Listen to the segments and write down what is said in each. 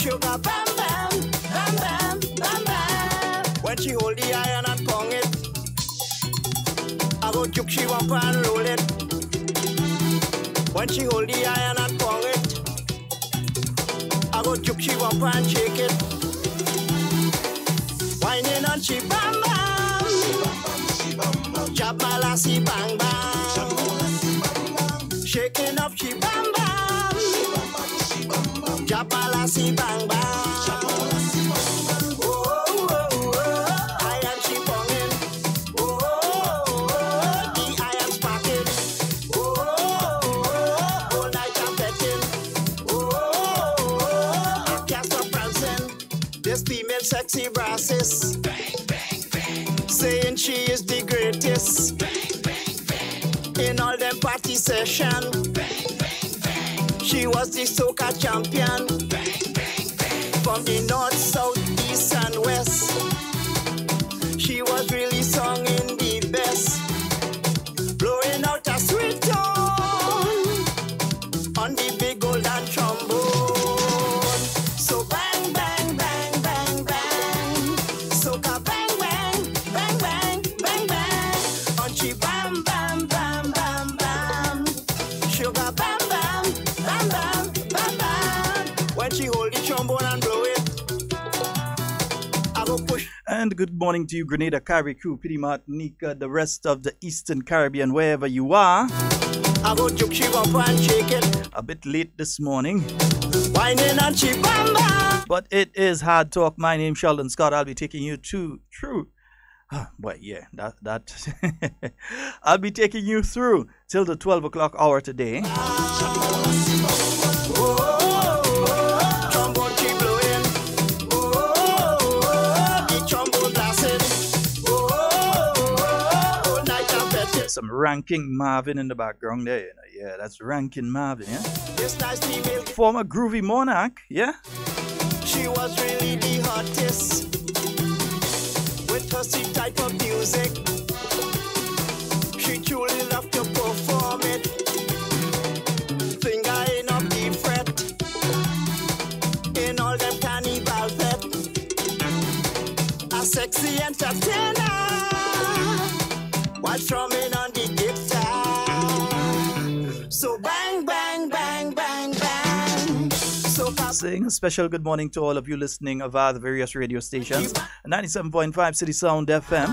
Sugar bam bam, bam bam, bam bam. When she hold the iron and pong it, I go juke she up and roll it. When she hold the iron and pong it, I go juke she up and shake it. Whining and she bam bam, jab my lassie bang bang, shaking up she bam bam, jab my lassie bang bang. Sexy brasses, bang, bang, bang. Saying she is the greatest, bang, bang, bang. In all them party session, bang, bang, bang. She was the soca champion, bang, bang, bang. From the north, south, east and west. She was really singing the best, blowing out a sweet tone on the big golden trombone. So bang, bang, bang, bang, bang. Soca bang, bang, bang, bang, bang, bang. And she bam, bam, bam, bam, bam. Sugar bam, bam, bam, bam, bam, bam. When she hold the trombone and blow it, I go push. And good morning to you, Grenada, Carriacou, Pity Martinique, the rest of the Eastern Caribbean, wherever you are. I go juke she up and shake it. A bit late this morning, Whining and she bam, bam. but it is Hard Talk. My name's Sheldon Scott. I'll be taking you through. I'll be taking you through till the 12 o'clock hour today. Trombone keep blowing. The trombone blasting. All night I'm betting. Some Ranking Marvin in the background there. Yeah, that's Ranking Marvin, yeah? This nice female, Former Groovy Monarch, yeah? she was really the hottest. With her sweet type of music, she truly loved to perform it. Fingering up the fret in all them carnival pep. A sexy entertainer while strumming on the guitar. So bang, bang, bang, bang, bang. So Saying a special good morning to all of you listening via the various radio stations. 97.5 City Sound FM,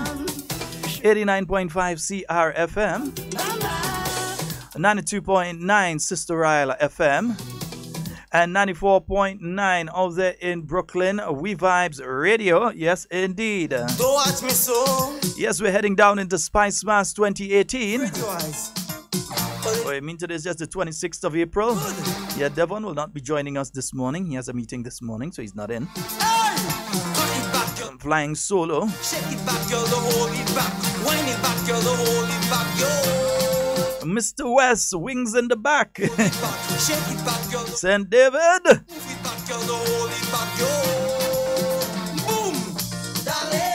89.5 CR FM, 92.9 Sister Isle FM, and 94.9 out there in Brooklyn, We Vibes Radio. Yes, indeed. don't watch me so. Yes, we're heading down into Spice Mass 2018. Rejoice. Oh, I mean, today is just the 26th of April. Yeah, Devon will not be joining us this morning. He has a meeting this morning, so he's not in. Hey! Cut it back, girl. I'm flying solo. Shake it back, girl, don't hold it back. Wind it back, girl, don't hold it back, yo. Mr. West, wings in the back. Shake it back, girl. St. David. Move it back, girl, don't hold it back, yo. Boom, darling.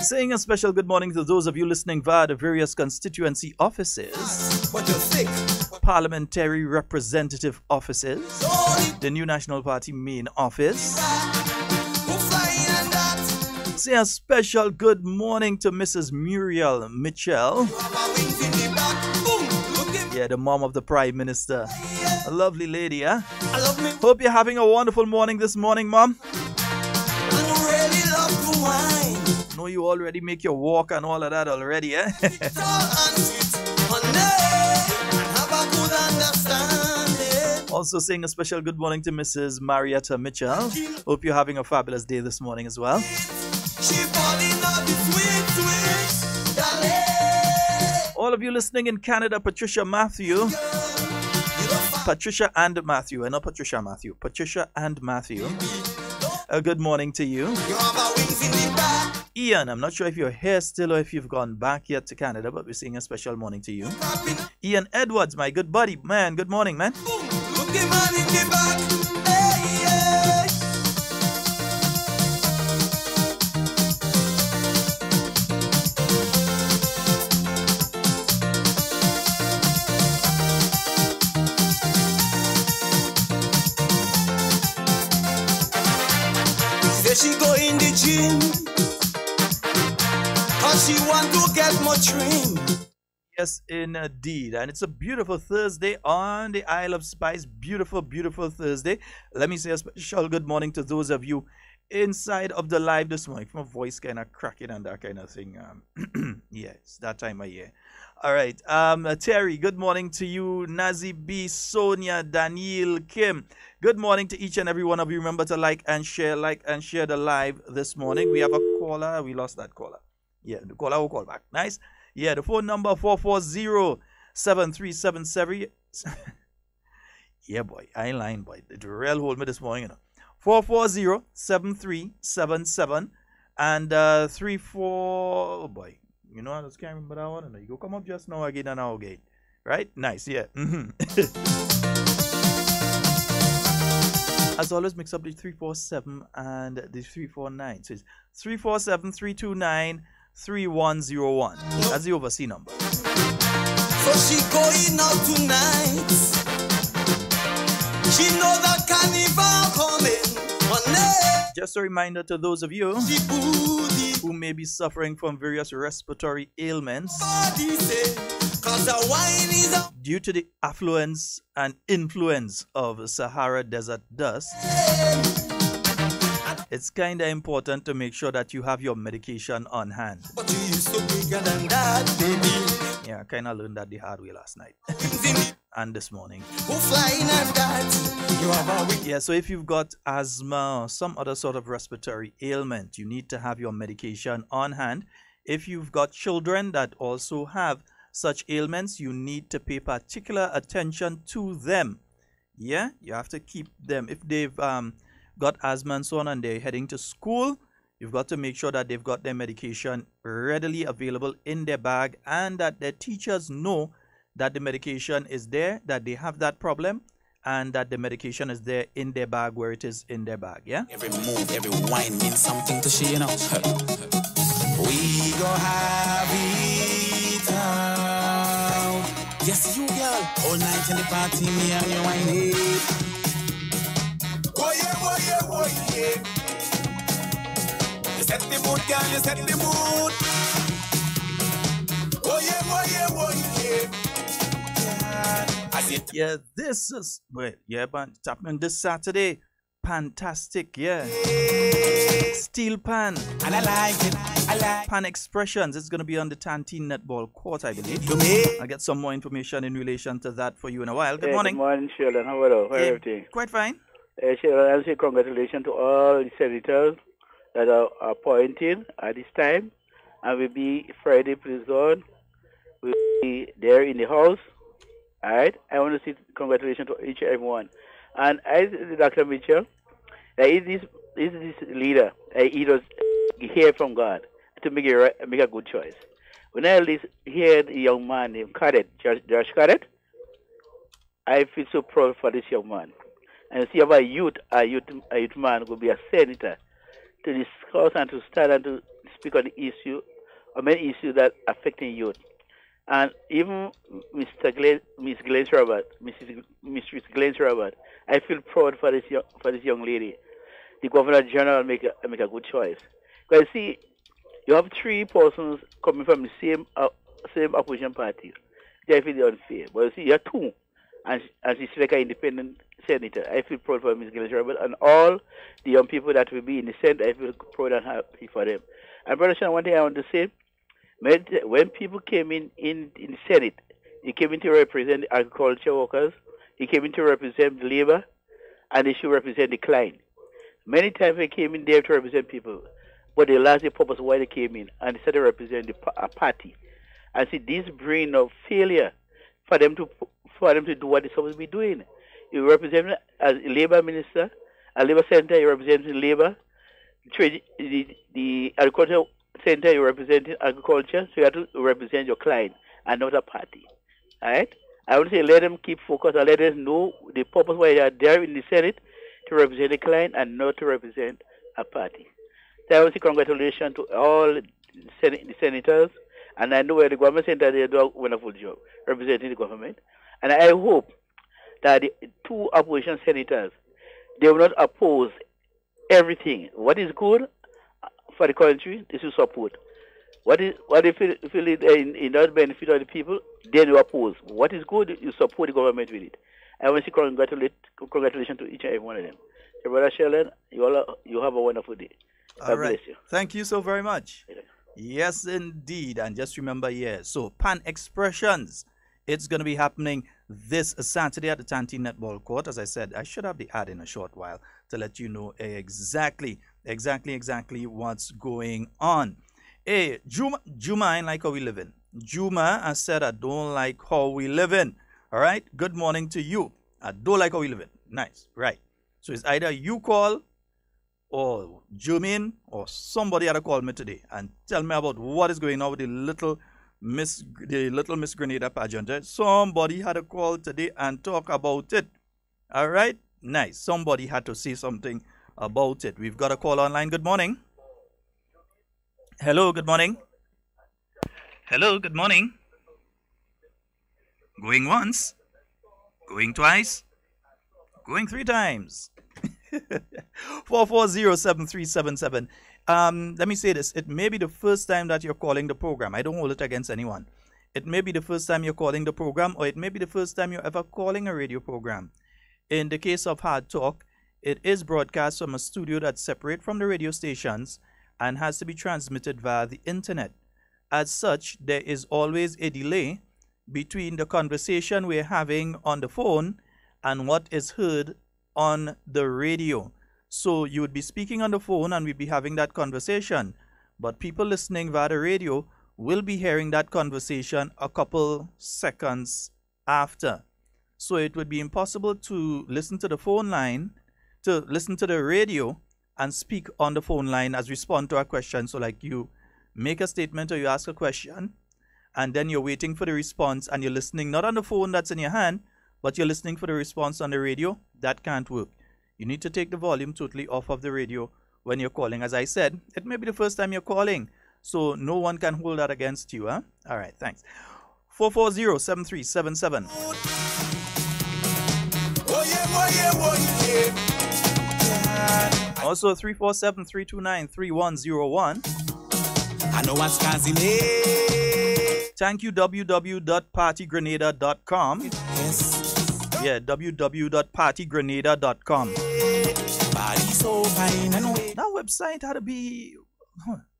Saying a special good morning to those of you listening via the various constituency offices, What you think? parliamentary representative offices, the New National Party main office. Who flying and that? Say a special good morning to Mrs. Muriel Mitchell. Rubber wings in the back. Boom, look at me. Yeah, the mom of the Prime Minister. A lovely lady, huh? I love me. Hope you're having a wonderful morning this morning, Mom. I really love to wine. Know you already make your walk and all of that already, eh? Tall and sweet, honey, and have a good understanding. Also saying a special good morning to Mrs. Marietta Mitchell. Hope you're having a fabulous day this morning as well. She falling up the sweet, sweet, darling. All of you listening in Canada, Patricia Matthew. Patricia and Matthew, and not Patricia Matthew. Patricia and Matthew. A good morning to you. You have a wings in the back. Ian, I'm not sure if you're here still or if you've gone back yet to Canada, but we're saying a special morning to you. Ian Edwards, my good buddy. Man, good morning, man. Boom, look at man in the back. Hey, hey. she go in the gym, cause she want to get more trim. Yes, indeed. And it's a beautiful Thursday on the Isle of Spice. Beautiful, beautiful Thursday. Let me say a special good morning to those of you inside of the live this morning. My voice kind of cracking and that kind of thing. Yeah, it's that time of year. All right. Terry, good morning to you. Nazi B, Sonia, Daniel, Kim. Good morning to each and every one of you. Remember to like and share the live this morning. We have a caller. We lost that caller. Yeah, the caller will call back. Nice. Yeah, the phone number 440-7377. Yeah, boy, I ain't lying, boy. The real hold me this morning, you know. 440-7377 and 34. Oh boy, you know I just can't remember that one. You go come up just now again and now again, right? Nice, yeah. As always, mix up the 347 and the 349. So it's 347-329. 3101. That's the overseas number. So she going out tonight. She know that carnival coming. Money. Just a reminder to those of you who may be suffering from various respiratory ailments due to the affluence and influence of Sahara Desert dust. It's kind of important to make sure that you have your medication on hand. But you used to bigger than that, baby. Yeah, I kind of learned that the hard way last night and this morning. Yeah, so if you've got asthma or some other sort of respiratory ailment, you need to have your medication on hand. If you've got children that also have such ailments, you need to pay particular attention to them. Yeah, you have to keep them. If they've got asthma and so on and they're heading to school, you've got to make sure that they've got their medication readily available in their bag and that their teachers know that the medication is there, that they have that problem, and that the medication is there in their bag where it is in their bag. Yeah, every move, every wine means something to she, you know. We go have it out. Yes, you girl, all night in the party, me and you wine it. Oh yeah, oh yeah, oh yeah. You set the mood, girl, you set the mood. Oh yeah, oh yeah, oh yeah. Yeah, this is but it's happening this Saturday. Fantastic, yeah. Steel Pan. And I like it. I like Pan Expressions. It's going to be on the Tantine Netball Court, I believe. I'll get some more information in relation to that for you in a while. Good morning. Good morning, Sheldon. How are you? How are everything? Quite fine. Sheldon, I'll say congratulations to all the senators that are appointed at this time. And will be Friday, please God. We'll be there in the house. All right? I want to say congratulations to each and everyone. And Dr. Mitchell, is this leader, he does hear from God to make a good choice. When I hear the young man named Cadet, Josh Cadet, I feel so proud for this young man. And see about a youth man will be a senator to discuss and to stand and to speak on the issue, or many issues that affecting youth. And even Miss Glenn Robert, Mistress Glenn Robert, I feel proud for this young lady. The Governor General make a good choice. Because see, you have three persons coming from the same opposition party. I feel unfair. But you see, you have two, and she's like an independent senator. I feel proud for Miss Glenn Robert and all the young people that will be in the Senate. I feel proud and happy for them. And Brother Sean, one thing I want to say. When people came in the Senate, they came in to represent the agriculture workers, they came in to represent the labor, and they should represent the client. Many times they came in there to represent people, but they lost the purpose why they came in, and they started to represent a party. And see, this bring of failure for them to do what they're supposed to be doing. You represent as a labor minister, a labor senator, you represent the labor, the agriculture center, you represent agriculture, so you have to represent your client and not a party. All right? I would say let them keep focused and let them know the purpose why they are there in the Senate to represent the client and not to represent a party. So I would say congratulations to all the senators, and I know where the government center they do a wonderful job representing the government. And I hope that the two opposition senators, they will not oppose everything. What is good for the country, this is support. What if you feel it does benefit other people, then you oppose. What is good, you support the government with it. I want to congratulations to each and every one of them. So, Brother Sheldon, you have a wonderful day. All God right. bless you. Thank you so very much. Yes, indeed. And just remember, so Pan Expressions, it's going to be happening this Saturday at the Tanti Netball Court. As I said, I should have the ad in a short while to let you know exactly what's going on. Hey, Juma ain't like how we living. Juma, I said I don't like how we living. All right. Good morning to you. I don't like how we living. Nice. Right. So it's either you call or Jumin or somebody had to call me today and tell me about what is going on with the little Miss Grenada pageant. Somebody had to call today and talk about it. All right. Nice. Somebody had to say something about it. We've got a call online. Good morning. Hello, good morning. Hello, good morning. Going once, going twice, going 3 times. 440-7377. Let me say this. It may be the first time that you're calling the program. I don't hold it against anyone. It may be the first time you're calling the program, or it may be the first time you're ever calling a radio program. In the case of Hard Talk, it is broadcast from a studio that's separate from the radio stations and has to be transmitted via the internet. As such, there is always a delay between the conversation we're having on the phone and what is heard on the radio. So you would be speaking on the phone and we'd be having that conversation, but people listening via the radio will be hearing that conversation a couple seconds after. So it would be impossible to listen to the phone line, to listen to the radio and speak on the phone line as respond to a question. So like you make a statement or you ask a question and then you're waiting for the response and you're listening not on the phone that's in your hand, but you're listening for the response on the radio. That can't work. You need to take the volume totally off of the radio when you're calling. As I said, it may be the first time you're calling, so no one can hold that against you. Huh? All right, thanks. 440-7377. Also 347-329-3101. I know what's causing it. Thank you, www.partygrenada.com. Yes. Yeah, www.partygrenada.com. Body so fine and way. That website had to be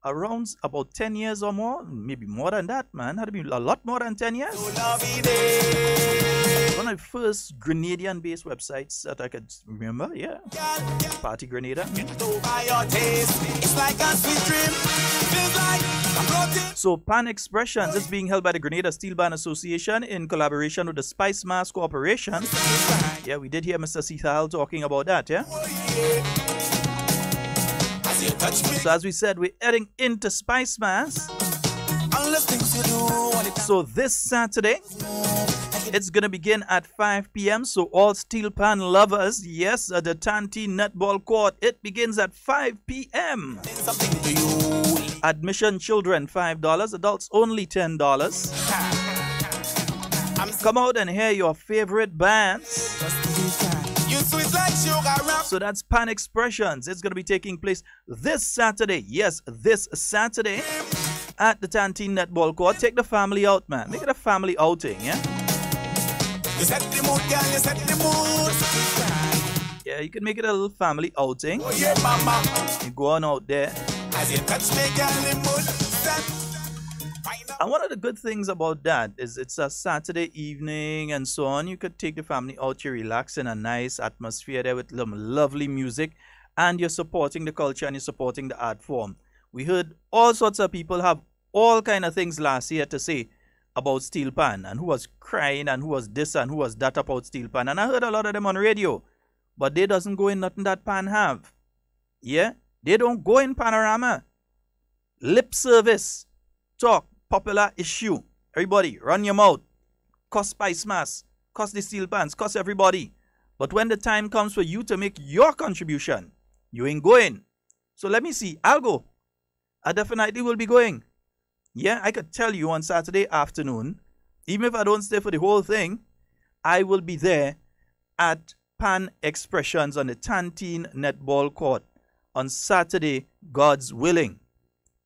around about 10 years or more, maybe more than that, man. Had to be a lot more than 10 years. One of the first Grenadian-based websites that I could remember, yeah. Party Grenada. So Pan Expressions is being held by the Grenada Steel Band Association in collaboration with the Spice Mass Corporation. Yeah, we did hear Mr. Sethal talking about that, yeah. So as we said, we're heading into Spice Mass. So this Saturday, it's going to begin at 5 p.m. So all steel pan lovers, yes, at the Tanti Netball Court, it begins at 5 p.m. Admission children $5, adults only $10. Come out and hear your favorite bands. So that's Pan Expressions. It's going to be taking place this Saturday. Yes, this Saturday at the Tanti Netball Court. Take the family out, man. Make it a family outing, yeah? You set the mood, girl, you set the mood. Yeah, you can make it a little family outing. Oh yeah, mama. You go on out there. As you touch me, girl, the mood. And one of the good things about that is it's a Saturday evening and so on. You could take the family out, you relax in a nice atmosphere there with lovely music, and you're supporting the culture and you're supporting the art form. We heard all sorts of people have all kind of things last year to say about steel pan, and who was crying and who was this and who was that about steel pan. And I heard a lot of them on radio, but they doesn't go in nothing that pan have. Yeah, they don't go in panorama. Lip service, talk, popular issue. Everybody, run your mouth. Cuss Spice Mass, cuss the steel pans, cuss everybody. But when the time comes for you to make your contribution, you ain't going. So let me see, I'll go. I definitely will be going. Yeah, I could tell you on Saturday afternoon, even if I don't stay for the whole thing, I will be there at Pan Expressions on the Tanti Netball Court. on Saturday, God's willing.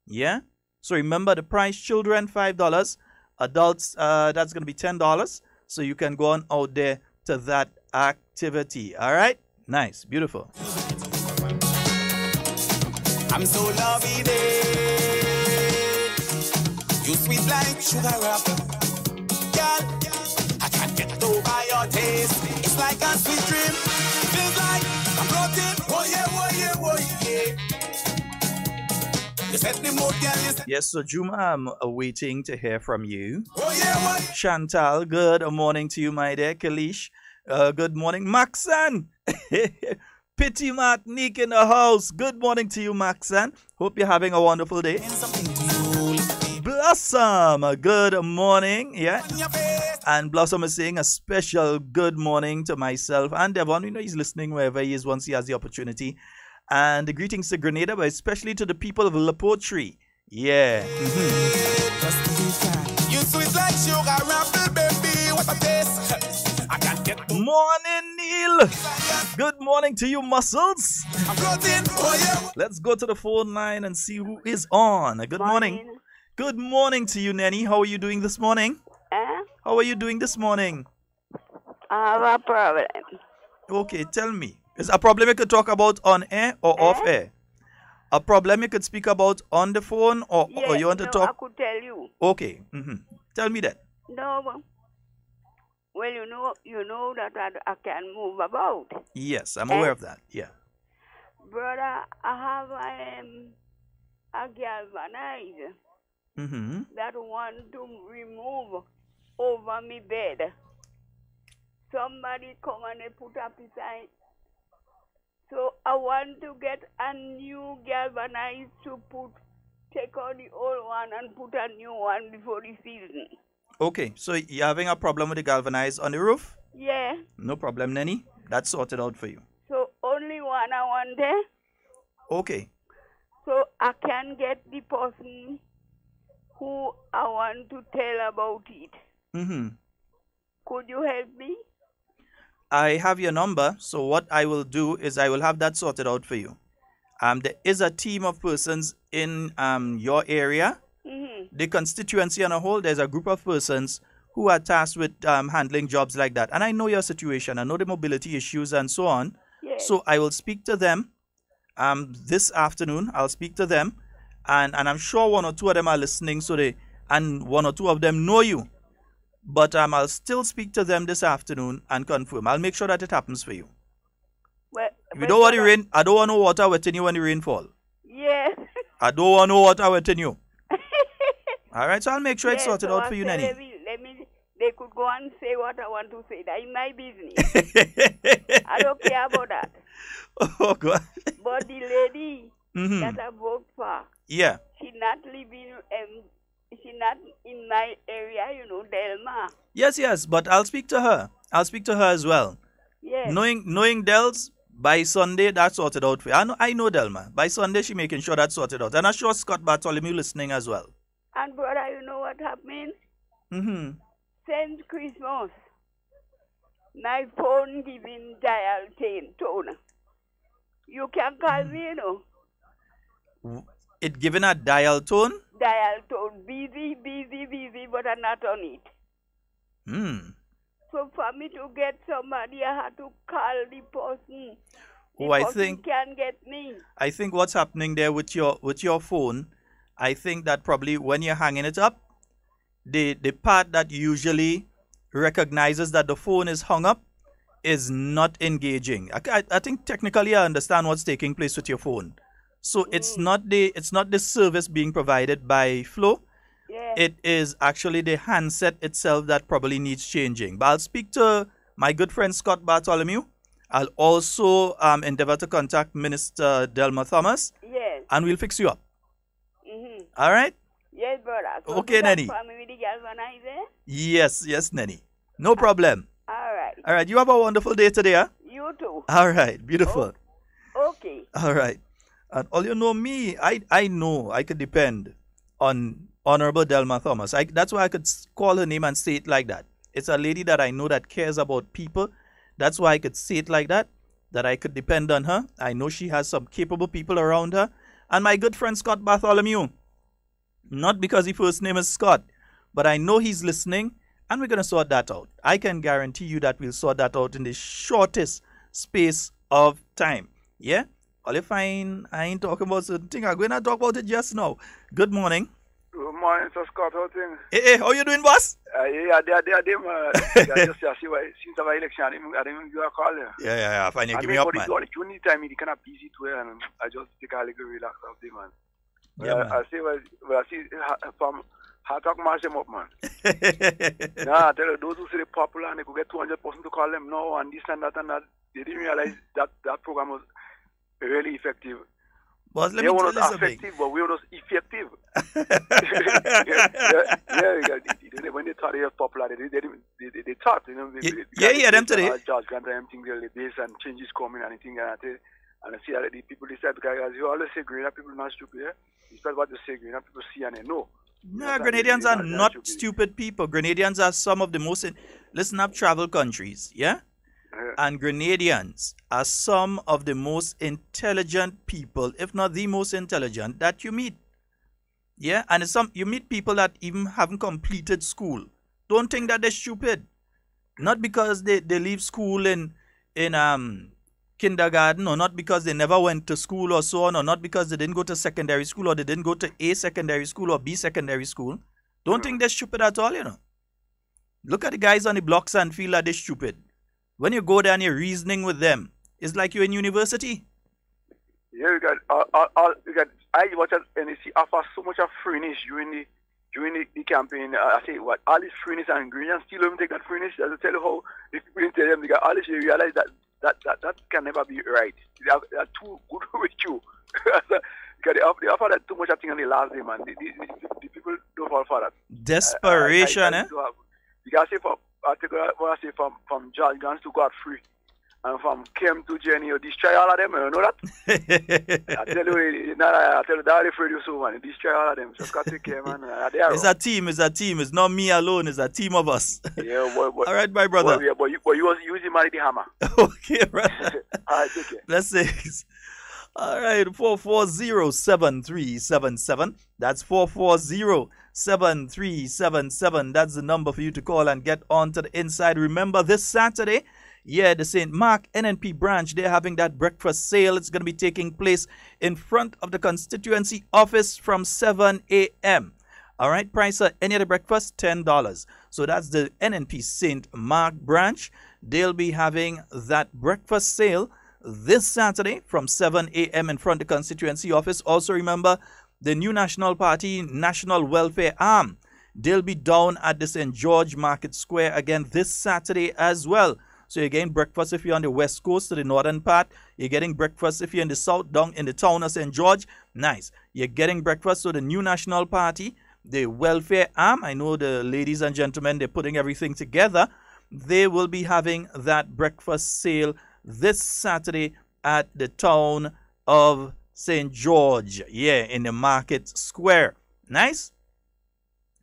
Yeah? So remember the price, children $5, adults that's going to be $10. So you can go on out there to that activity. All right? Nice. Beautiful. I'm so lovey you sweet like sugar wrap. Girl, I can't get over your taste. It's like a sweet dream. Feels like I'm floating. Oh yeah, oh yeah. You set the mood, girl. Yes, so Juma, I'm waiting to hear from you. Oh yeah, Chantal, good morning to you, my dear. Kalish, good morning. Maxan, Pity Martinique in the house. Good morning to you, Maxan. Hope you're having a wonderful day. Blossom, good morning. Yeah. And Blossom is saying a special good morning to myself and Devon. We know he's listening wherever he is once he has the opportunity. And the greetings to Grenada, but especially to the people of La Poterie. Yeah. You sweet like sugar wrap, baby. What a taste. I can't get morning, Neil. Good morning to you, Muscles. I'm floating. Oh yeah. Let's go to the phone line and see who is on. Good morning. Good morning to you, Nanny. How are you doing this morning? How are you doing this morning? I have a problem. Okay, tell me. Is a problem you could talk about on air or off air? A problem you could speak about on the phone or you want to talk? I could tell you. Okay. Tell me that. No. Well, you know that I can move about. Yes, I'm aware of that. Yeah. Brother, I have a galvanizer. That want to remove over me bed. Somebody come and they put up beside. So I want to get a new galvanized to take out the old one and put a new one before the season. Okay, so you're having a problem with the galvanized on the roof? Yeah. No problem, Nanny. That's sorted out for you. So only one I want there. Okay. So I can get the person who I want to tell about it. Could you help me? I have your number, so what I will do is I will have that sorted out for you. There is a team of persons in your area. The constituency on a whole, there's a group of persons who are tasked with handling jobs like that. And I know your situation. I know the mobility issues and so on. Yes. So I will speak to them this afternoon. I'll speak to them. And I'm sure one or two of them are listening, and one or two of them know you. But I'll still speak to them this afternoon and confirm. I'll make sure that it happens for you. Well, if you don't want the rain, I don't want no water wetting you when the rain fall. Yes. I don't want no water wetting you. All right, so I'll make sure it's sorted out for you, Nanny. They could go and say what I want to say. That's my business. I don't care about that. Oh, God. But the lady that I work for, yeah, she not living, she not in my area, Delma. Yes, but I'll speak to her. I'll speak to her as well. Yes. Knowing Del's, by Sunday, that's sorted out for you. I know Delma. By Sunday, she making sure that's sorted out. And I'm sure Scott Bartholomew listening as well. And brother, you know what happened? Since Christmas, my phone giving dial tone. You can call me, It giving a dial tone? Dial tone. Busy, but I'm not on it. So for me to get somebody, I had to call the person. I think can get me. I think what's happening there with your phone, I think that probably when you're hanging it up, the part that usually recognizes that the phone is hung up is not engaging. I think technically I understand what's taking place with your phone. So it's not the service being provided by Flow. Yeah. It is actually the handset itself that probably needs changing. But I'll speak to my good friend Scott Bartholomew. I'll also endeavor to contact Minister Delma Thomas. Yes. And we'll fix you up. All right? Yes, brother. So okay, Nanny. Yes, Nanny. No problem. All right. You have a wonderful day today, huh? You too. All right. Beautiful. Okay. All right. And all you know me, I know I could depend on Honorable Delma Thomas. That's why I could call her name and say it like that. It's a lady that I know that cares about people. That's why I could say it like that. that I could depend on her. I know she has some capable people around her. And my good friend Scott Bartholomew, not because his first name is Scott, but I know he's listening, and we're going to sort that out. I can guarantee you that we'll sort that out in the shortest space of time. Yeah? All you find, I ain't talking about certain thing. I'm going to talk about it just now. Good morning. Good morning, Sir Scott. How things? Hey, how you doing, boss? Yeah, they just see why since the election, I didn't give a call. Yeah. Fine, you give me up, man. But the only time he kind of busy to it, and I just take a little relax out there, man. Yeah, man. I see from Hard Talk match them up, man. Nah, I tell you, those who say they're popular and they could get 200 person to call them now and this and that, they didn't realize that program was really effective. Boss, let me tell you something. Effective, but we were just effective. When they thought they were popular, they thought, you know. Them today. George Grant and everything, the base and changes coming and anything, and I see that the people decide, because as you always say, Grenada people are not stupid, yeah? It's not what they say, Grenada people see and they know. No, Grenadians are not stupid people. Grenadians are some of the most... Listen up, travel countries, yeah? And Grenadians are some of the most intelligent people, if not the most intelligent, that you meet. Yeah, and you meet people that even haven't completed school. Don't think that they're stupid. Not because they leave school in kindergarten, or not because they never went to school or so on, or not because they didn't go to secondary school, or they didn't go to A secondary school or B secondary school. Don't think they're stupid at all, you know. Look at the guys on the blocks and feel that they're stupid. When you go there and you're reasoning with them, it's like you're in university. Yeah, I watch it and you see offer so much of freeness during the campaign. I say what all this freeness and green and still don't take that freeness. As I tell you how if people tell them they got all this, you realize that can never be right. They are too good with you. Because they offer that too much of thing on the last day, man. The people don't fall for that. Desperation, eh? You can say I say from George Grant to Godfrey, and from Kim to Jenny, you destroy all of them, you know that? I tell you, that afraid you so, man. Destroy all of them. Just got to take care, man. It's a team. It's not me alone. It's a team of us. Yeah, but all right, my brother. But you was using the hammer. Okay, right. All right, take care. Blessings. All right, 440-7377. That's 440-7377. That's the number for you to call and get on to the inside. Remember, this Saturday, the St. Mark NNP branch, they're having that breakfast sale. It's going to be taking place in front of the constituency office from 7 a.m. All right, price of any other breakfast, $10. So that's the NNP St. Mark branch. They'll be having that breakfast sale this Saturday from 7 a.m. in front of the constituency office. Also remember, the New National Party National Welfare Arm, they'll be down at the St. George Market Square again this Saturday as well. So you're getting breakfast if you're on the west coast to the northern part. You're getting breakfast if you're in the south, down in the town of St. George. Nice. You're getting breakfast. So the New National Party, the Welfare Arm, I know the ladies and gentlemen, they're putting everything together. They will be having that breakfast sale this Saturday at the town of St. George, in the Market Square. Nice.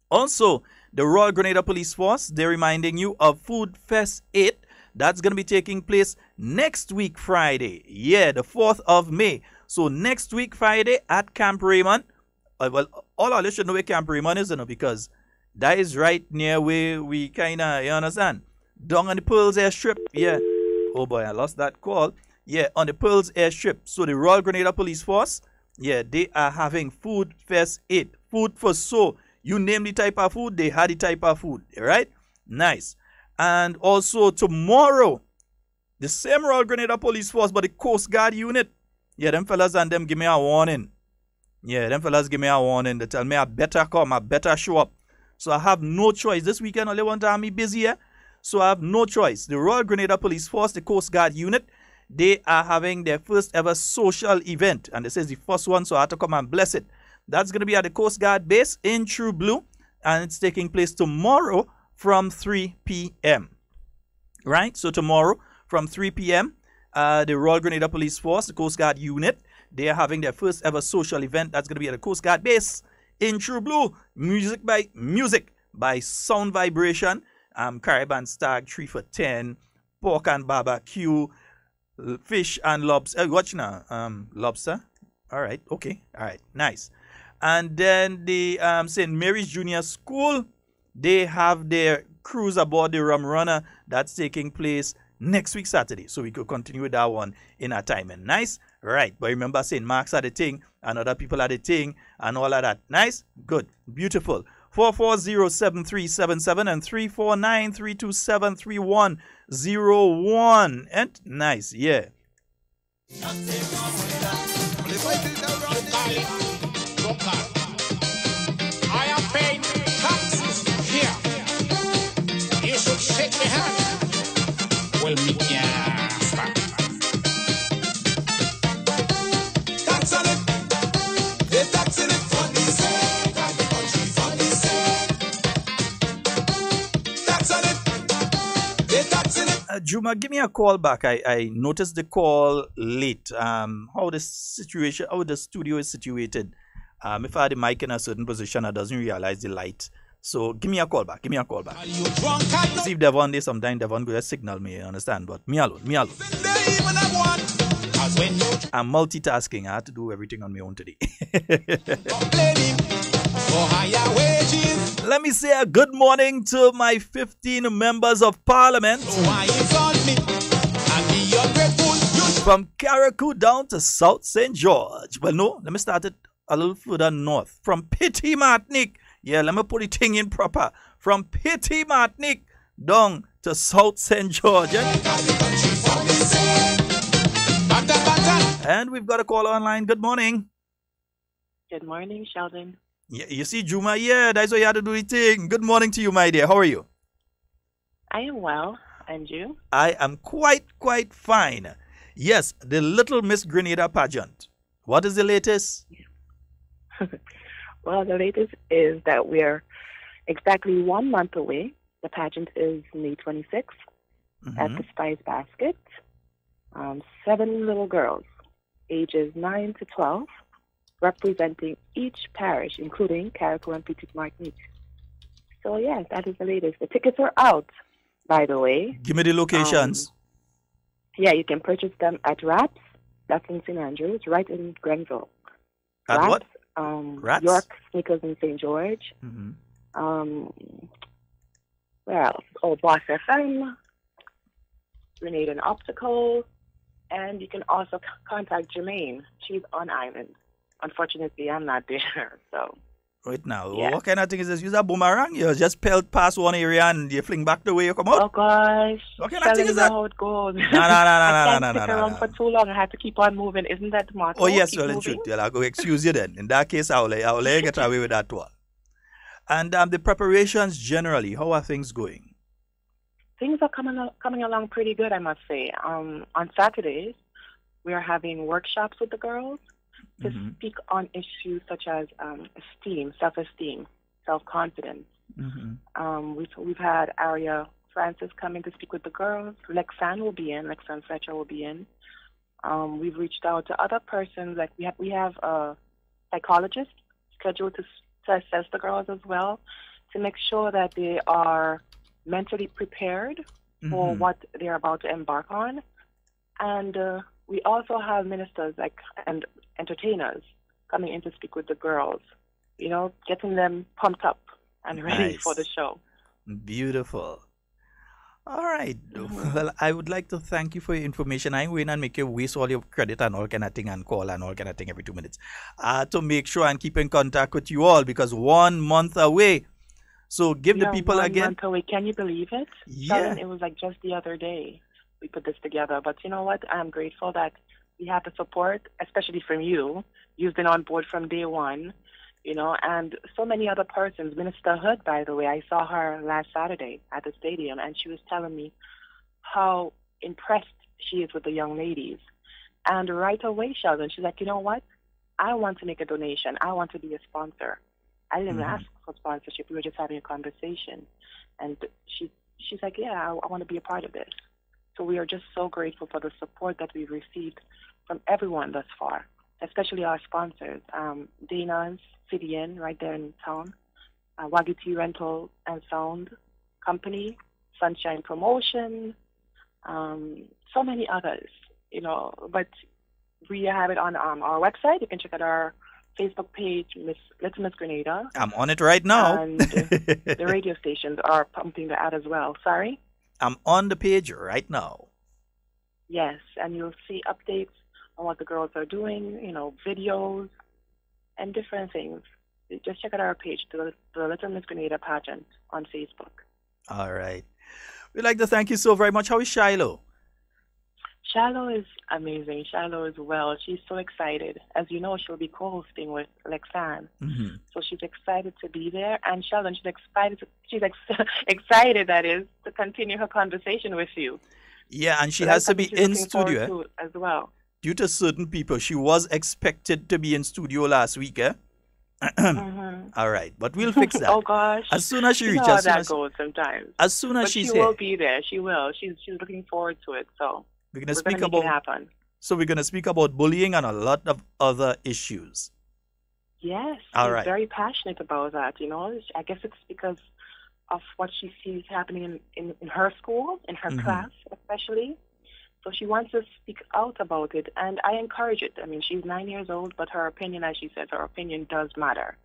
Also, the Royal Grenada Police Force, they're reminding you of Food Fest 8. That's going to be taking place next week, Friday. The 4th of May. So next week, Friday at Camp Raymond. Well, all of us should know where Camp Raymond is, because that is right near where we kind of, you understand? Down on the Pearls Airstrip, Oh boy, I lost that call. On the Pearls Airstrip. So the Royal Grenada Police Force, they are having Food Fest 8. Food for so. You name the type of food, they had the type of food. Right? Nice. And also tomorrow, the same Royal Grenada Police Force, but the Coast Guard unit. Them fellas and them give me a warning. Them fellas give me a warning. They tell me I better come, I better show up. So I have no choice. This weekend only one time me busy here. So I have no choice. The Royal Grenada Police Force, the Coast Guard unit, they are having their first ever social event. And this is the first one, so I have to come and bless it. That's going to be at the Coast Guard base in True Blue. And it's taking place tomorrow from 3 p.m. Right? So tomorrow from 3 p.m., the Royal Grenada Police Force, the Coast Guard unit, they are having their first ever social event. That's going to be at the Coast Guard base in True Blue. Music by Sound Vibration. Caribbean Stag, 3 for 10, pork and barbecue, fish and lobster. Watch now. Lobster. All right. Okay. All right. Nice. And then the St. Mary's Junior School, they have their cruise aboard the Rum Runner that's taking place next week Saturday. So we could continue with that one in our time. And nice. Right. But remember, St. Mark's are the thing and other people are the thing and all of that. Nice. Good. Beautiful. 440-7377 and 349-327-3101. And nice. Yeah. I am paying taxes here. You should shake your hand. Well, me can't stop. Tax on it. They taxing it for the sake of the country, for the sake. Tax on it. They taxing it. Juma, give me a call back. I noticed the call late. How the situation, how the studio is situated. If I had the mic in a certain position, I doesn't realize the light. So give me a call back. Give me a call back. See if Devon there sometime. Devon go just signal me. You understand? But me alone. Me alone. I'm multitasking. I had to do everything on my own today. Let me say a good morning to my 15 members of parliament. From Carriacou down to South St. George. Well, no, let me start it a little further north. From Petit Martinique. Yeah, let me put the thing in proper. From Petit Martinique down to South St. George. And we've got a caller online. Good morning. Good morning, Sheldon. Yeah, you see, Juma, yeah, that's why you had to do the thing. Good morning to you, my dear. How are you? I am well. And you? I am quite fine. Yes, the Little Miss Grenada pageant. What is the latest? Well, the latest is that we're exactly 1 month away. The pageant is May 26th at the Spice Basket. 7 little girls, ages 9 to 12, representing each parish, including Carriacou and Petite Martinique. So, yes, that is the latest. The tickets are out, by the way. Give me the locations. Yeah, you can purchase them at Raps. That's in St. Andrews, right in Grenville. At Raps, what? Rats? York Sneakers in St. George. Where else? Oh, Boss FM, Grenada and Optical, and you can also contact Jermaine. She's on island. Unfortunately, I'm not there, so. Right now, yeah. What kind of thing is this? Use a boomerang? You just pelt past one area and you fling back the way you come out? Oh, gosh. What kind of thing is that? How it goes. No. I can't stick around for too long. I have to keep on moving. Isn't that the motto? Oh, yes, keep well, in moving? truth. I'll go excuse you then. In that case, I'll let you get away with that one. And the preparations generally, how are things going? Things are coming along pretty good, I must say. On Saturdays, we are having workshops with the girls to speak on issues such as esteem, self-esteem, self-confidence. We've had Aria Francis come in to speak with the girls. Lexan will be in. Lexan Fletcher will be in. We've reached out to other persons. Like we have a psychologist scheduled to assess the girls as well, to make sure that they are mentally prepared for what they're about to embark on. And we also have ministers and entertainers coming in to speak with the girls, getting them pumped up and ready for the show. Beautiful. All right. Well, I would like to thank you for your information. I win and make you waste all your credit and all kind of thing and call and all kind of thing every 2 minutes. To make sure and keep in contact with you all because 1 month away. So give the people again. 1 month away. Can you believe it? Yeah. Sheldon, it was like just the other day we put this together. But you know what? I'm grateful that we have the support, especially from you. You've been on board from day one, and so many other persons. Minister Hood, by the way, I saw her last Saturday at the stadium, and she was telling me how impressed she is with the young ladies. And right away, Sheldon, she's like, you know what? I want to make a donation. I want to be a sponsor. I didn't ask for sponsorship. We were just having a conversation. And she's like, yeah, I want to be a part of this. So we are just so grateful for the support that we've received from everyone thus far, especially our sponsors, Dana's City Inn right there in town, Wagiti Rental and Sound Company, Sunshine Promotion, so many others. But we have it on our website. You can check out our Facebook page, Little Miss Grenada. I'm on it right now. And the radio stations are pumping the ad as well. Sorry? I'm on the page right now. Yes, and you'll see updates on what the girls are doing, videos and different things. Just check out our page, the Little Miss Grenada pageant on Facebook. All right. We'd like to thank you so very much. How is Shiloh? Shiloh is amazing. Shiloh is well. She's so excited. As you know, she'll be co-hosting with Lexanne. Mm-hmm. So she's excited to be there. And Sheldon, she's excited, that is, to continue her conversation with you. Yeah, and she has to be in studio. As well. Due to certain people, she was expected to be in studio last week, Mm-hmm. All right, but we'll fix that. Oh gosh! As soon as she reaches, how that goes sometimes. As soon as she's here, she will be there. She will. She's looking forward to it. So we're gonna speak about make it happen. So we're gonna speak about bullying and a lot of other issues. Yes, all she's right. Very passionate about that. I guess it's because of what she sees happening in her school, in her class, especially. So she wants to speak out about it, and I encourage it. I mean, she's 9 years old, but her opinion, as she says, her opinion does matter.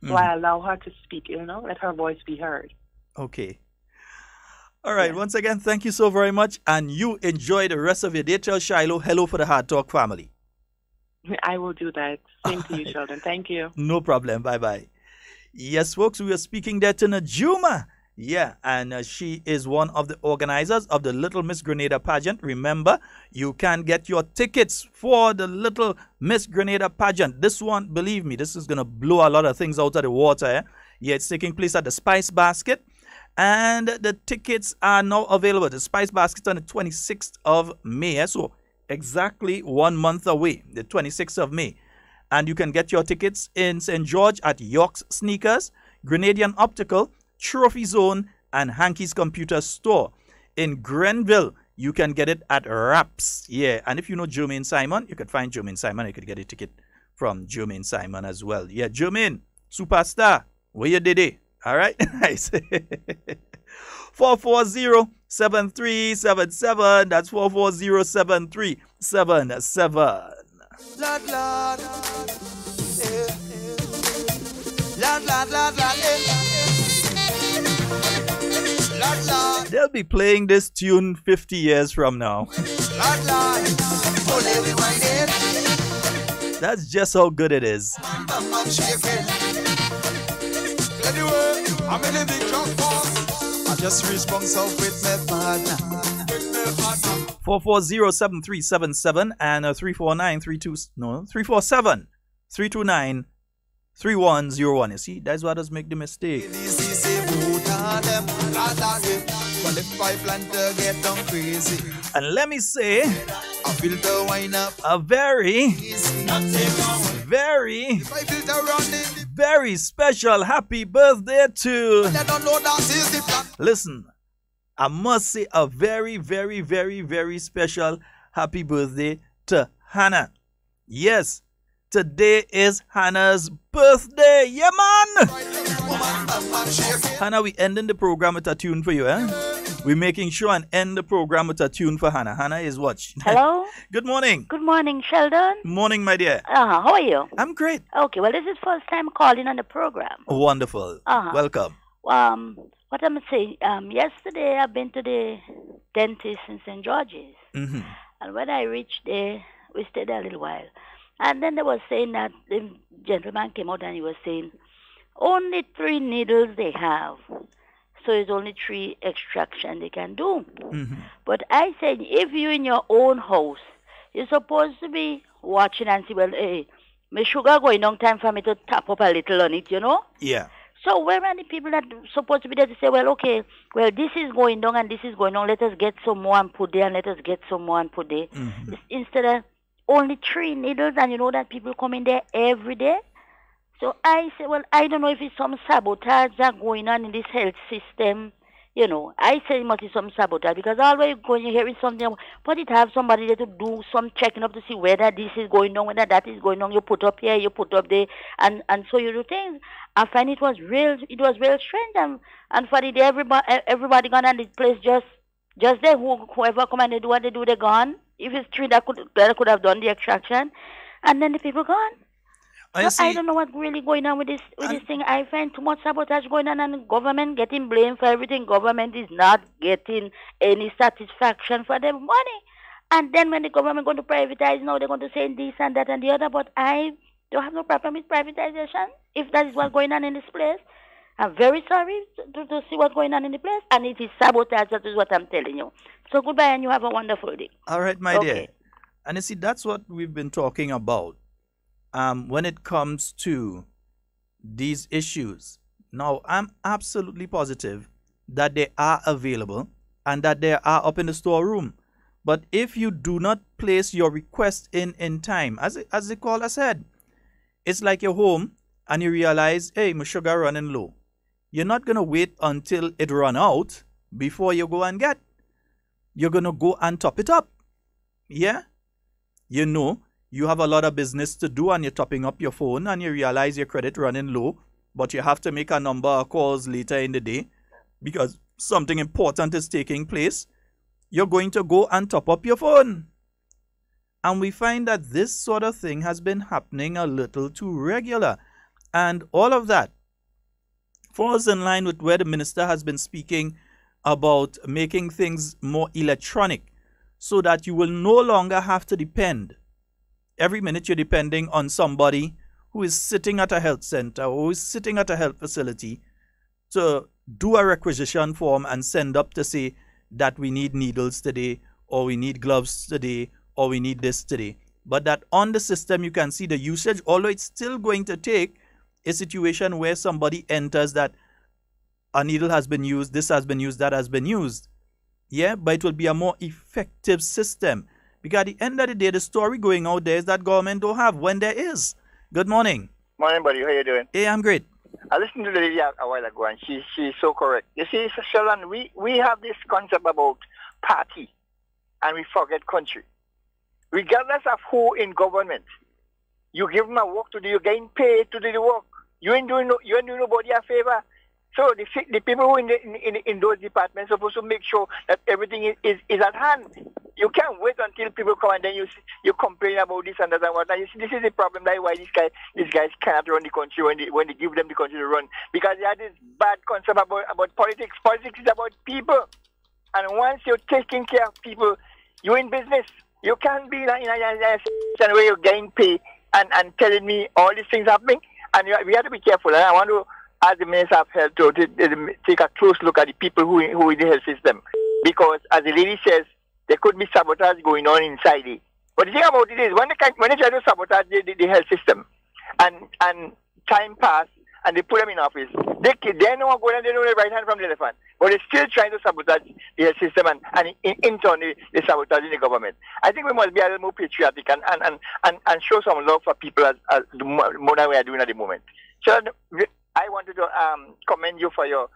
So I allow her to speak, let her voice be heard. Okay. All right. Once again, thank you so very much, and you enjoy the rest of your day. Tell Shiloh hello for the Hard Talk family. I will do that. Same to you, Sheldon. Thank you. No problem. Bye-bye. Yes, folks, we are speaking there to Najuma. Yeah, and she is one of the organizers of the Little Miss Grenada pageant. Remember, you can get your tickets for the Little Miss Grenada pageant. This one, believe me, this is going to blow a lot of things out of the water. Yeah, it's taking place at the Spice Basket. And the tickets are now available. The Spice Basket on the 26th of May. So exactly 1 month away, the 26th of May. And you can get your tickets in St. George at York's Sneakers, Grenadian Optical, Trophy Zone, and Hankey's Computer Store. In Grenville, you can get it at Raps. Yeah, and if you know Jermaine Simon, you could find Jermaine Simon. You could get a ticket from Jermaine Simon as well. Yeah, Jermaine, superstar, where you did it? All right, nice. 440-7377. That's 440-7377. Lord, Lord, Lord, Lord, Lord, Lord, Lord. They'll be playing this tune 50 years from now. Lord, Lord, that's just how good it is. I'm in a big drunk force. I just response up with my partner. 440-7377 and 347-329-3101. You see, that's what does make the mistake. And let me say, a very, very, very special happy birthday to, listen, I must say a very, very, very, very special happy birthday to Hannah. Yes, today is Hannah's birthday. Yeah, man. Hannah, we ending the program with a tune for you, We're making sure and end the program with a tune for Hannah. Hannah is what? Hello? Good morning. Good morning, Sheldon. Morning, my dear. How are you? I'm great. Okay, well, this is first time calling on the program. Wonderful. Welcome. What I'm saying, yesterday I've been to the dentist in St. George's. Mm-hmm. And when I reached there, we stayed there a little while. And then they were saying that the gentleman came out and he was saying, only 3 needles they have. So it's only 3 extraction they can do. Mm-hmm. But I said, if you in your own house, you're supposed to be watching and see, well, hey, my sugar going on, time for me to tap up a little on it, Yeah. So where are the people that supposed to be there to say, well, okay, well, this is going on and this is going on. Let us get some more and put there, and let us get some more and put there. Mm-hmm. Instead of only 3 needles, and you know that people come in there every day. So I say, well, I don't know if it's some sabotage that going on in this health system. I say it must be some sabotage, because always going you hearing something, but it have somebody there to do some checking up to see whether this is going on, whether that is going on. You put up here, you put up there, and so you do things. I find it was real strange, and for the day everybody gone and the place just Just they whoever come and they do what they do, they're gone. If it's true that could have done the extraction, and then the people gone. So I don't know what's really going on with this thing. I find too much sabotage going on, and the government getting blamed for everything. Government is not getting any satisfaction for their money. And then when the government going to privatize, now they're going to say this and that and the other. But I don't have no problem with privatization if that is what's going on in this place. I'm very sorry to see what's going on in the place, and it is sabotage. That is what I'm telling you. So goodbye, and you have a wonderful day. All right, my dear. And you see, that's what we've been talking about when it comes to these issues. Now, I'm absolutely positive that they are available and that they are up in the storeroom. But if you do not place your request in time, as the caller said, it's like you're home and you realize, hey, my sugar running low. You're not going to wait until it run out before you go and get. You're going to go and top it up. Yeah? You know, you have a lot of business to do and you're topping up your phone and you realize your credit running low, but you have to make a number of calls later in the day because something important is taking place. You're going to go and top up your phone. And we find that this sort of thing has been happening a little too regular. And all of that falls in line with where the minister has been speaking about making things more electronic so that you will no longer have to depend. Every minute you're depending on somebody who is sitting at a health center or who is sitting at a health facility to do a requisition form and send up to say that we need needles today, or we need gloves today, or we need this today. But that on the system you can see the usage, although it's still going to take a situation where somebody enters that a needle has been used, this has been used, that has been used. Yeah, but it will be a more effective system. Because at the end of the day, the story going out there is that government don't have when there is. Good morning. Morning, buddy. How you doing? Hey, I'm great. I listened to the lady a while ago, and she's so correct. You see, Sheldon, we have this concept about party, and we forget country. Regardless of who in government, you give them a work to do, you're getting paid to do the work. You ain't doing nobody a favor. So the people who in those departments are supposed to make sure that everything is at hand. You can't wait until people come and then you complain about this and that and whatnot. You see, this is the problem. That's why these guys cannot run the country when they give them the country to run, because they have this bad concept about politics. Politics is about people, and once you're taking care of people, you're in business. You can't be in a situation where you're getting paid and telling me all these things happening. And we have to be careful. And I want to ask the Minister of Health to take a close look at the people who in the health system. Because, as the lady says, there could be sabotage going on inside it. But the thing about it is, when they try to sabotage the health system, and time pass, and they put them in office, they know what going on, they know the right hand from the left hand. But they're still trying to sabotage the health system, and in turn, they're sabotaging the government. I think we must be a little more patriotic and show some love for people as more than we are doing at the moment. So I wanted to commend you for your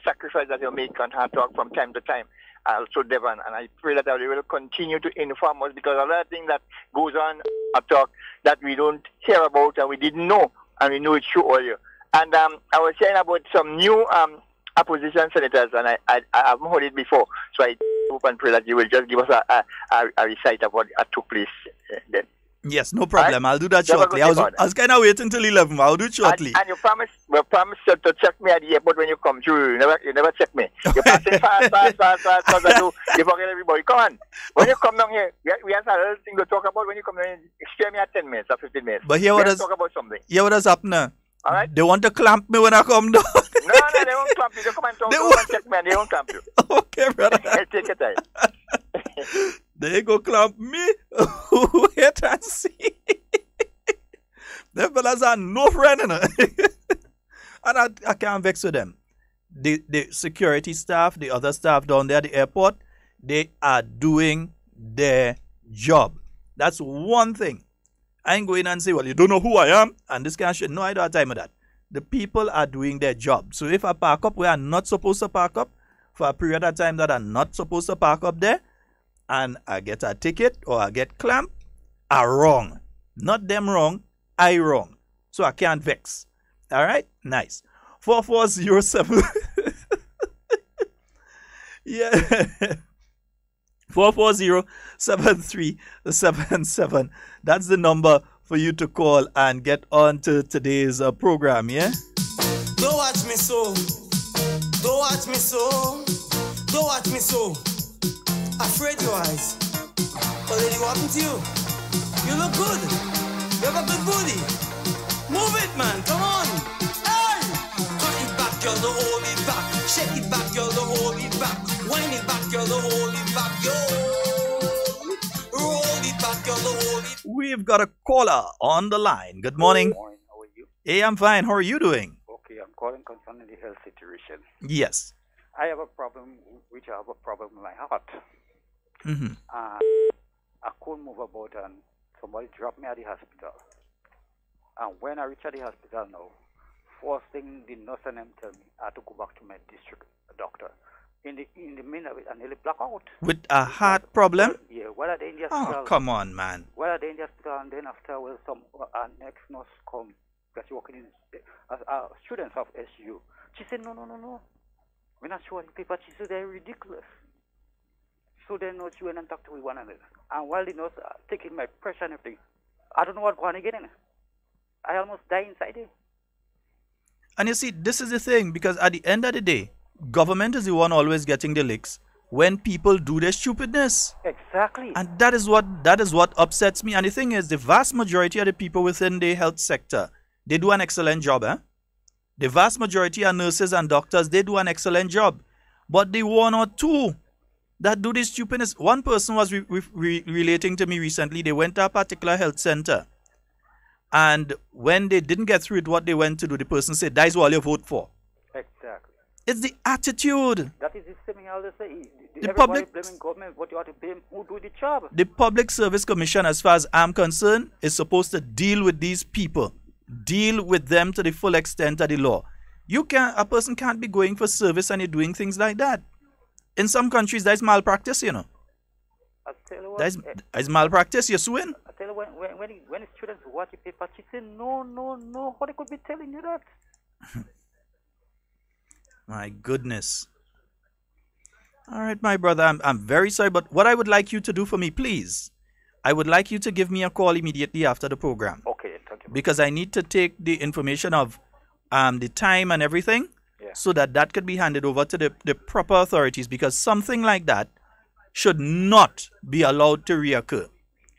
sacrifice that you make on Hard Talk from time to time. Also, Devon, and I pray that they will continue to inform us, because a lot of things that goes on Hard Talk that we don't hear about and we didn't know, and we know it's true earlier. And I was saying about some new opposition senators, and I haven't heard it before, so I hope and pray that you will just give us a recite of what took place then. Yes, no problem. Right? I'll do that shortly. I was kind of waiting until 11. I'll do it shortly. And you promise to check me at the airport when you come through. You never check me. You're passing fast. You forget everybody. Come on. When you come down here, we have a little thing to talk about. When you come down here, spare me at 10 minutes or 15 minutes. But here what talk about something. Here what has happened. All right? They want to clamp me when I come down. No, they won't clamp you. They come and talk and check me, and they won't clamp you. Okay, brother. Take your time. They go clamp me. Wait and see. Them fellas are no friend, you know. And I can't vex with them. The security staff, the other staff down there at the airport, they are doing their job. That's one thing. I ain't going and say, well, you don't know who I am, and this kind of shit. No, I don't have time for that. The people are doing their job. So if I park up where I'm not supposed to park up, for a period of time that I'm not supposed to park up there, and I get a ticket or I get clamped, I wrong. Not them wrong, I wrong. So I can't vex. All right? Nice. 4407. Yeah. 440-7377. That's the number for you to call and get on to today's program, yeah? Don't watch me so. Don't watch me so. Don't watch me so. Afraid your eyes. What did what happened to you? You look good. You have a good booty. Move it, man. Come on. Hey! Cut it back, girl. Don't hold it back. Shake it back, girl. Don't hold it back. Wind it back, girl. Don't hold it back. Yo. Roll it back, girl. Don't hold it. We've got a caller on the line. Good morning. Good morning. How are you? Hey, I'm fine. How are you doing? Okay, I'm calling concerning the health situation. Yes. I have a problem, which I have a problem with my heart. Mm-hmm. I couldn't move about, and somebody dropped me at the hospital. And when I reached the hospital now, first thing the nurse and them tell me, I had to go back to my district doctor. In the minute of it, I nearly black out. With a heart problem? Yeah, well, at the in the hospital. Oh, come on, man. Well, at the in the hospital, and then after, well, some next nurse come, because she working in students of SU. She said, no. We're not sure the paper. She said, they're ridiculous. So then she went and talked to one another. And while the nurse taking my pressure and everything, I don't know what's going on again. I almost die inside there. And you see, this is the thing, because at the end of the day, government is the one always getting the licks when people do their stupidness. Exactly. And that is what upsets me. And the thing is, the vast majority of the people within the health sector, they do an excellent job, eh? The vast majority of nurses and doctors, they do an excellent job. But the one or two that do this stupidness. One person was relating to me recently. They went to a particular health center. And when they didn't get through it, what they went to do, the person said, that is what you vote for. Exactly. It's the attitude. That is the same thing I always say. The Everybody public, blaming government, but you have to blame who do the job. the Public Service Commission, as far as I'm concerned, is supposed to deal with these people. Deal with them to the full extent of the law. A person can't be going for service and you're doing things like that. In some countries, that's malpractice, you know. I tell you what, that's malpractice, you're suing. I tell you, when the students watch the paper, she say, no, how they could be telling you that? My goodness. All right, my brother, I'm very sorry, but what I would like you to do for me, please, I would like you to give me a call immediately after the program. Okay, thank you. Because I need to take the information of the time and everything, so that could be handed over to the proper authorities, because something like that should not be allowed to reoccur.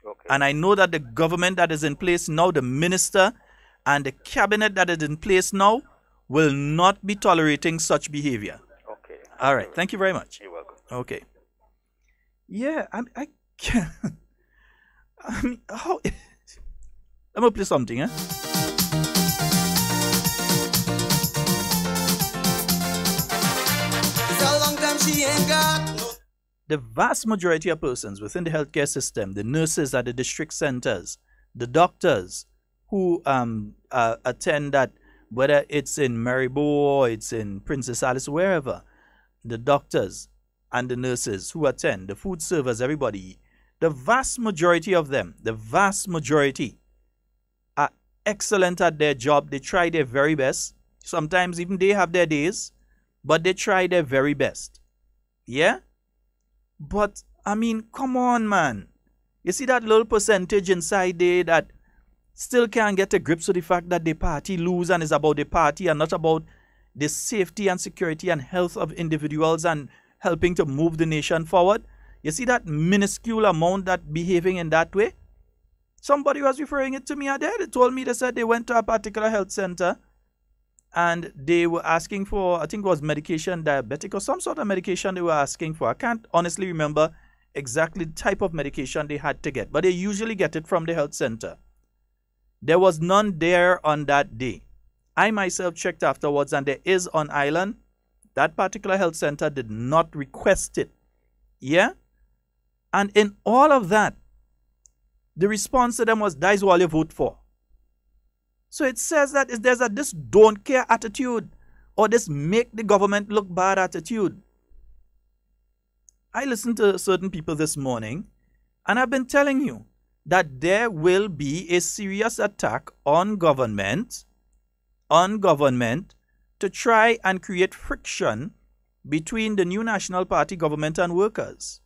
Okay. And I know that the government that is in place now, the minister and the cabinet that is in place now, will not be tolerating such behavior. Okay. All right. Thank you very much. You're welcome. Okay. Yeah, I can't. I mean, how? Let me play something, eh? The vast majority of persons within the healthcare system, the nurses at the district centers, the doctors who attend that, whether it's in Maribo or it's in Princess Alice, wherever, the doctors and the nurses who attend, the food servers, everybody, the vast majority of them, the vast majority are excellent at their job. They try their very best. Sometimes even they have their days, but they try their very best. Yeah? But, I mean, come on, man. You see that little percentage inside there that still can't get a grip to the fact that the party lose and is about the party and not about the safety and security and health of individuals and helping to move the nation forward. You see that minuscule amount that behaving in that way? Somebody was referring it to me out there. They told me, they said they went to a particular health center and they were asking for, I think it was medication, diabetic or some sort of medication they were asking for. I can't honestly remember exactly the type of medication they had to get, but they usually get it from the health center. There was none there on that day. I myself checked afterwards and there is on island. That particular health center did not request it. Yeah? And in all of that, the response to them was, that is all you vote for. So it says that there's this don't care attitude or this make the government look bad attitude. I listened to certain people this morning and I've been telling you that there will be a serious attack on government to try and create friction between the new National Party government and workers.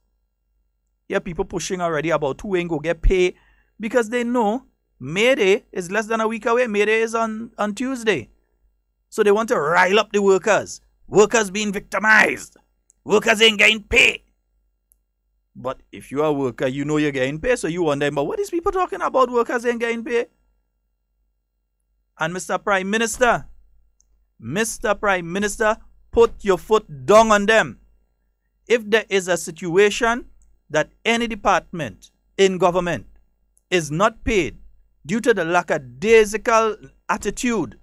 Yeah, people pushing already about who ain't go get pay because they know May Day is less than a week away. May Day is on Tuesday. So they want to rile up the workers. Workers being victimized. Workers ain't getting pay. But if you are a worker, you know you're getting pay, so you wonder, but what is people talking about? Workers ain't getting pay? And Mr. Prime Minister, put your foot down on them. If there is a situation that any department in government is not paid due to the lackadaisical attitude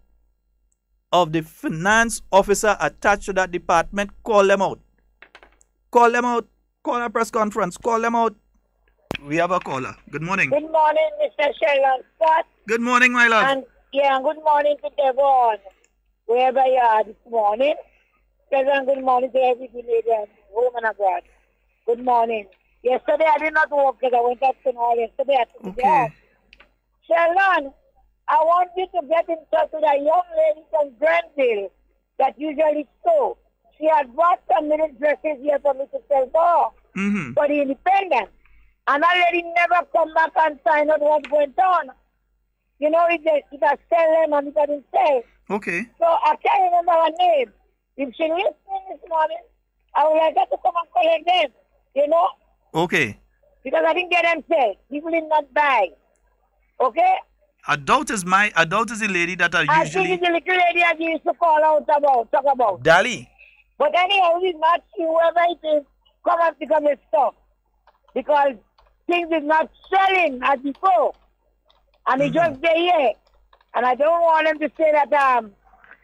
of the finance officer attached to that department, call them out. Call them out. Call a press conference. Call them out. We have a caller. Good morning. Good morning, Mr. Sheldon Scott. Good morning, my love. And good morning to Devon, wherever you are this morning. Pleasant good morning to every Canadian, home and abroad. Good morning. Yesterday I did not work because I went up to North yesterday at the job. Sheldon, I want you to get in touch with a young lady from Grenville that usually sews. She had brought some little dresses here for me to sell for the independent. And that lady never come back and find out what's going on. You know, if I sell them and if I didn't sell. Okay. So I can't remember her name. If she listening this morning, I would like her to come and collect them. You know? Okay. Because I didn't get them sell. People did not buy. Okay? Adult is the lady that I usually... I think it's the little lady I used to talk about. Dali. But anyhow, we're not sure whoever it is, come and pick up the stuff. Because things is not selling as before. And it's just there here. And I don't want them to say that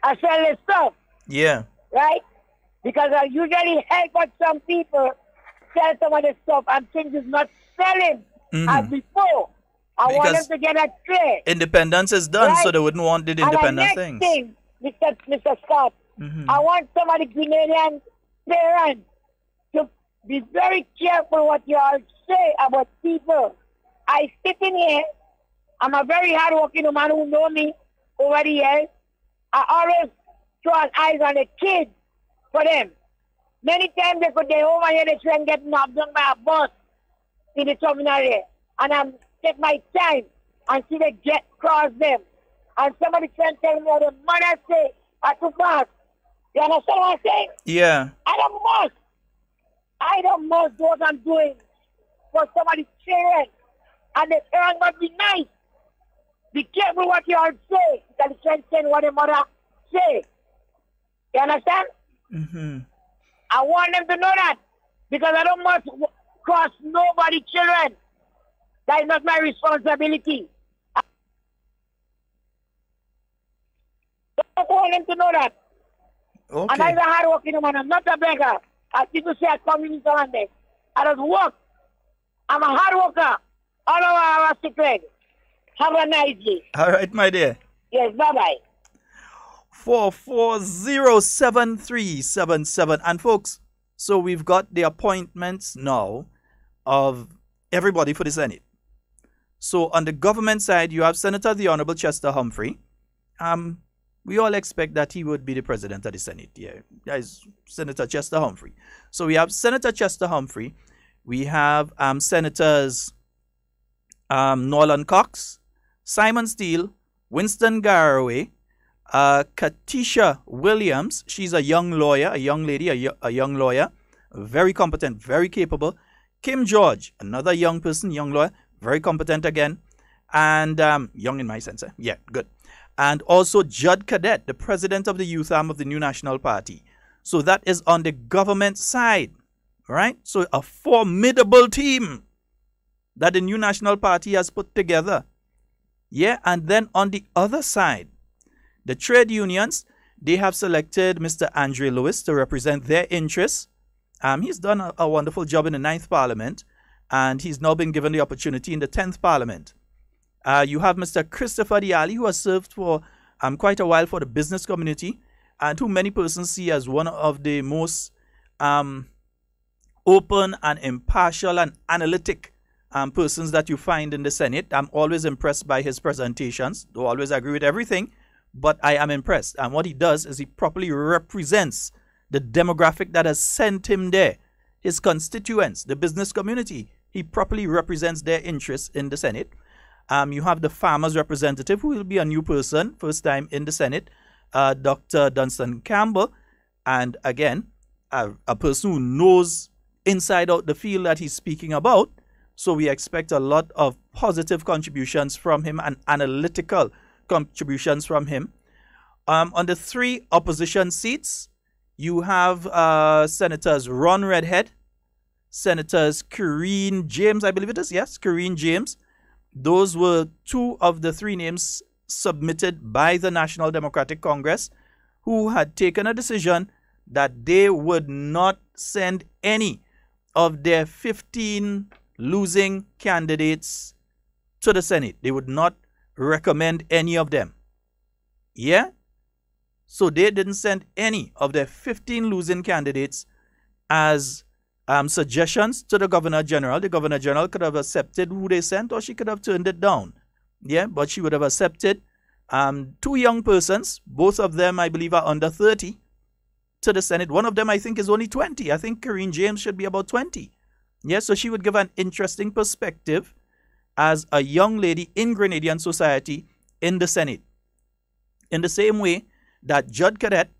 I sell the stuff. Yeah. Right? Because I usually help out some people sell some of the stuff and things is not selling as before. I want them to get that clear. Independence is done, right? So they wouldn't want the independent things. Thing, Mr. Scott, I want some of the Canadian parents to be very careful what you all say about people. I sit in here. I'm a very hard-working woman who know me over the years. I always draw eyes on the kids for them. Many times they could go over here, they try and get knocked down by a bus in the terminal here. And I take my time and see they get cross them. And somebody can tell me what the mother say at the bus. You understand what I'm saying? Yeah. I don't must do what I'm doing for somebody's children. And the parents must be nice. Be careful what you all say. Because you can't say what the mother say. You understand? I want them to know that. Because I don't must cross nobody's children. That is not my responsibility. I don't want them to know that. Okay. And I'm a hard-working woman. I'm not a beggar. As people say, I come in Sunday. I just work. I'm a hard worker. All over our secret. Have a nice day. All right, my dear. Yes, bye-bye. 4407-377. And folks, so we've got the appointments now of everybody for the Senate. So on the government side, you have Senator the Honorable Chester Humphrey. We all expect that he would be the president of the Senate. Yeah, that is Senator Chester Humphrey. So we have Senator Chester Humphrey. We have Senators Norland Cox, Simon Steele, Winston Garraway, Katisha Williams. She's a young lawyer, a young lady, a young lawyer, very competent, very capable. Kim George, another young person, young lawyer, very competent again. And young in my sense. Yeah, good. And also Judd Cadet, the president of the youth arm of the New National Party. So that is on the government side, right? So a formidable team that the New National Party has put together. Yeah, and then on the other side, the trade unions, they have selected Mr. Andre Lewis to represent their interests. He's done a wonderful job in the 9th Parliament, and he's now been given the opportunity in the 10th Parliament. You have Mr. Christopher Diali, who has served for quite a while for the business community, and who many persons see as one of the most open and impartial and analytic persons that you find in the Senate. I'm always impressed by his presentations. Don't always agree with everything, but I am impressed. And what he does is he properly represents the demographic that has sent him there, his constituents, the business community. He properly represents their interests in the Senate. You have the farmers' representative, who will be a new person, first time in the Senate, Dr. Dunstan Campbell, and again, a person who knows inside out the field that he's speaking about. So we expect a lot of positive contributions from him and analytical contributions from him. On the 3 opposition seats, you have Senators Ron Redhead, Senators Karine James, I believe it is, yes, Karine James. Those were 2 of the 3 names submitted by the National Democratic Congress, who had taken a decision that they would not send any of their 15 losing candidates to the Senate. They would not recommend any of them. Yeah? So they didn't send any of their 15 losing candidates as suggestions to the Governor General. The Governor General could have accepted who they sent, or she could have turned it down. Yeah, but she would have accepted 2 young persons. Both of them, I believe, are under 30 to the Senate. One of them, I think, is only 20. I think Karine James should be about 20. Yeah, so she would give an interesting perspective as a young lady in Grenadian society in the Senate. In the same way that Judd Cadet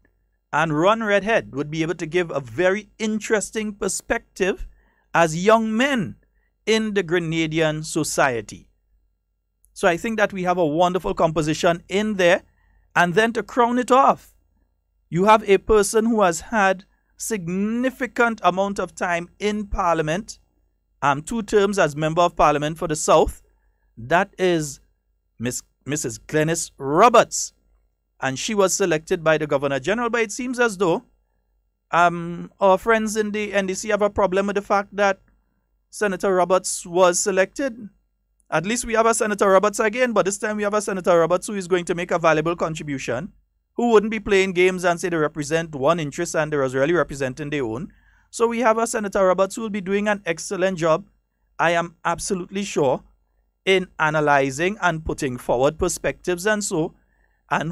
and Ron Redhead would be able to give a very interesting perspective as young men in the Grenadian society. So I think that we have a wonderful composition in there. And then to crown it off, you have a person who has had significant amount of time in Parliament, 2 terms as Member of Parliament for the South. That is Mrs. Glenys Roberts. And she was selected by the Governor General. But it seems as though our friends in the NDC have a problem with the fact that Senator Roberts was selected. At least we have a Senator Roberts again, but this time we have a Senator Roberts who is going to make a valuable contribution, who wouldn't be playing games and say they represent one interest and they was really representing their own. So we have a Senator Roberts who will be doing an excellent job, I am absolutely sure, in analyzing and putting forward perspectives and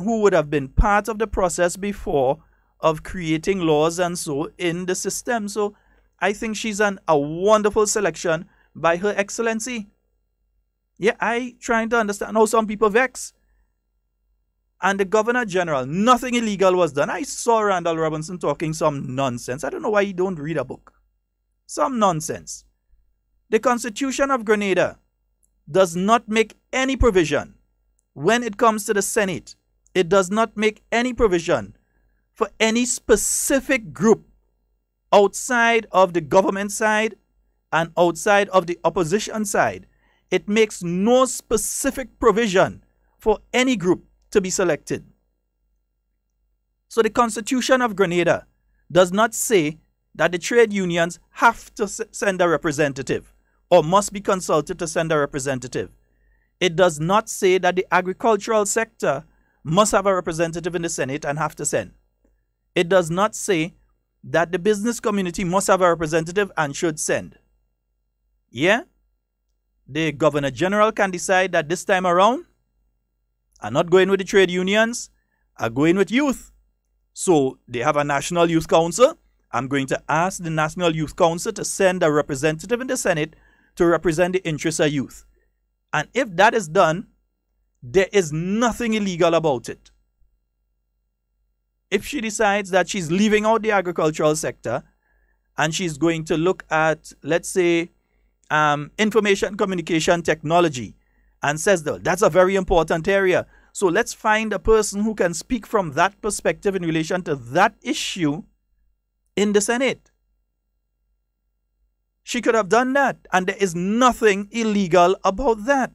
who would have been part of the process before of creating laws and so in the system. So I think she's a wonderful selection by Her Excellency. Yeah, I trying to understand how some people vex. And the Governor General, nothing illegal was done. I saw Randall Robinson talking some nonsense. I don't know why he don't read a book. Some nonsense. The Constitution of Grenada does not make any provision when it comes to the Senate. It does not make any provision for any specific group outside of the government side and outside of the opposition side. It makes no specific provision for any group to be selected. So the Constitution of Grenada does not say that the trade unions have to send a representative or must be consulted to send a representative. It does not say that the agricultural sector must have a representative in the Senate and have to send. It does not say that the business community must have a representative and should send. Yeah? The Governor General can decide that this time around, I'm not going with the trade unions, I'm going with youth. So they have a National Youth Council. I'm going to ask the National Youth Council to send a representative in the Senate to represent the interests of youth. And if that is done, there is nothing illegal about it. If she decides that she's leaving out the agricultural sector and she's going to look at, let's say, information communication technology and says that's a very important area. So let's find a person who can speak from that perspective in relation to that issue in the Senate. She could have done that, and there is nothing illegal about that.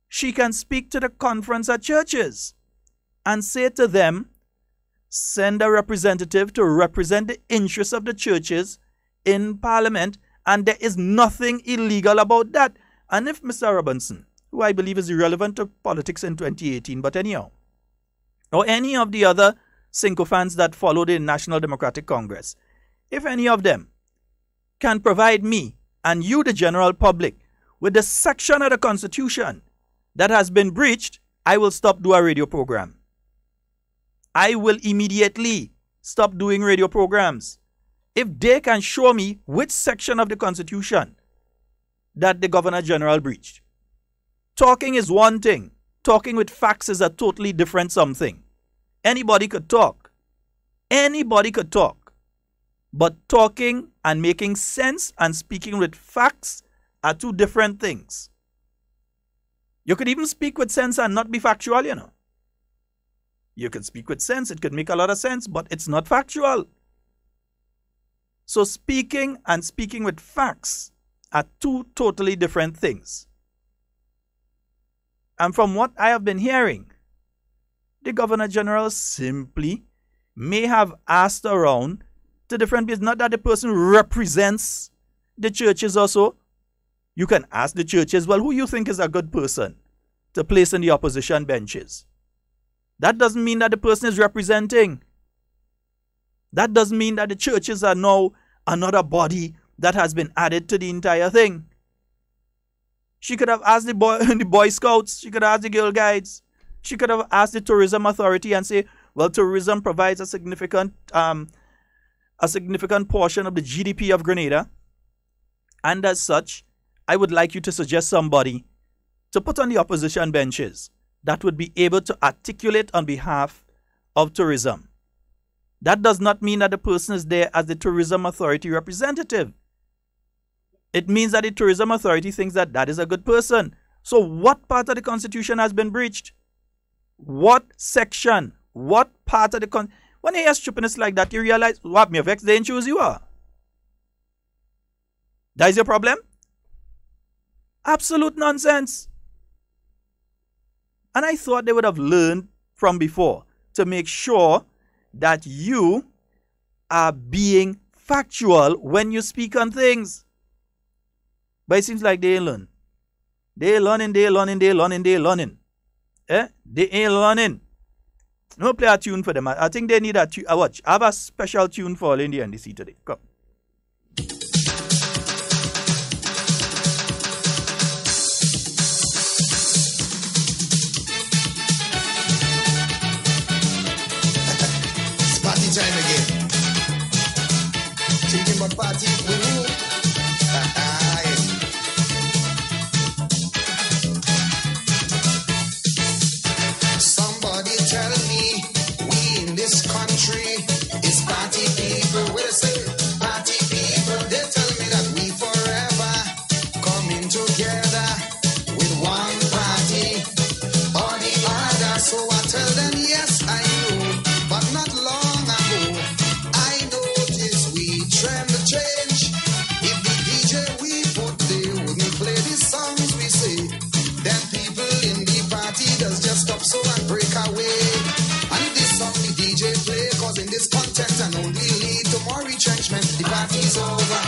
She can speak to the conference of churches and say to them, send a representative to represent the interests of the churches in Parliament, and there is nothing illegal about that. And if Mr. Robinson, who I believe is irrelevant to politics in 2018, but anyhow, or any of the other sycophants that followed the National Democratic Congress, if any of them can provide me and you, the general public, with the section of the Constitution that has been breached, I will stop doing a radio program. I will immediately stop doing radio programs. If they can show me which section of the Constitution that the Governor General breached. Talking is one thing. Talking with facts is a totally different something. Anybody could talk. Anybody could talk. But talking and making sense and speaking with facts are two different things. You could even speak with sense and not be factual, you know. You could speak with sense, it could make a lot of sense, but it's not factual. So speaking and speaking with facts are two totally different things. And from what I have been hearing, the Governor General simply may have asked around to different people. Not that the person represents the churches or so. You can ask the churches, well, who you think is a good person to place in the opposition benches? That doesn't mean that the person is representing. That doesn't mean that the churches are now another body that has been added to the entire thing. She could have asked the Boy Scouts. She could have asked the Girl Guides. She could have asked the Tourism Authority and say, well, tourism provides a significant portion of the GDP of Grenada. And as such, I would like you to suggest somebody to put on the opposition benches that would be able to articulate on behalf of tourism. That does not mean that the person is there as the Tourism Authority representative. It means that the Tourism Authority thinks that that is a good person. So what part of the Constitution has been breached? What section? What part of the when you hear stupidness like that, you realize, what, me vex, they ain't choose you are. That is your problem? Absolute nonsense. And I thought they would have learned from before to make sure that you are being factual when you speak on things. But it seems like they ain't learn. They learning. Eh? They ain't learning. No play a tune for them. I think they need a tune. Watch. I have a special tune for all in the NDC today. Come. It's party time again. Thinking about party. Woo-hoo. Somebody tell me, we in this country is party people. What they say? Party people. They tell me that we forever coming together with one party or the other. So I tell them, yes, I know, but not long ago, I noticed we trend to change. If the DJ we put there wouldn't play the songs we say, then people in the party does just stop so and break away. And if this song the DJ play, cause in this context and only lead to more retrenchment, the party's over.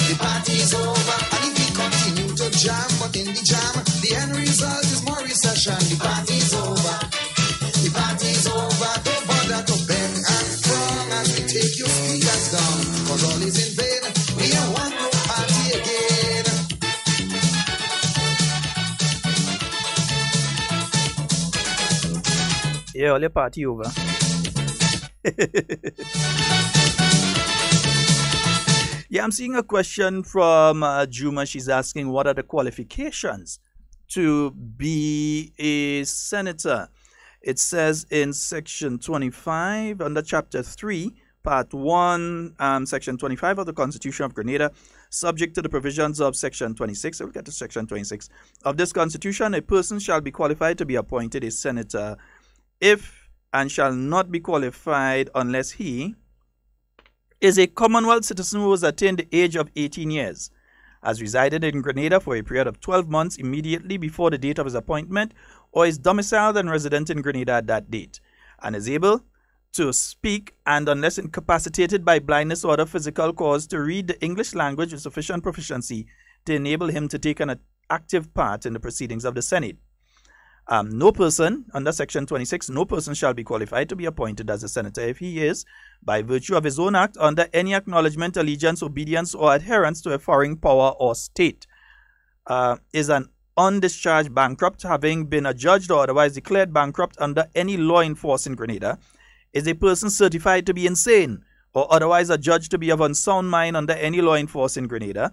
The party's over. And if we continue to jam, but in the jam, the end result is more recession. The party's over. The party's over. Don't bother to bend and strong as we take your speakers down, cause all is in vain. We don't want no party again. Yeah, all your party over. Yeah, I'm seeing a question from Juma. She's asking, what are the qualifications to be a senator? It says in section 25, under chapter 3, part 1, section 25 of the Constitution of Grenada, subject to the provisions of section 26, so we'll get to section 26 of this Constitution, a person shall be qualified to be appointed a senator if and shall not be qualified unless he is a Commonwealth citizen who has attained the age of 18 years, has resided in Grenada for a period of 12 months immediately before the date of his appointment, or is domiciled and resident in Grenada at that date, and is able to speak and, unless incapacitated by blindness or other physical cause, to read the English language with sufficient proficiency to enable him to take an active part in the proceedings of the Senate. No person, under section 26, no person shall be qualified to be appointed as a senator if he is, by virtue of his own act, under any acknowledgement, allegiance, obedience, or adherence to a foreign power or state, is an undischarged bankrupt, having been adjudged or otherwise declared bankrupt under any law in force in Grenada, is a person certified to be insane or otherwise adjudged to be of unsound mind under any law in force in Grenada,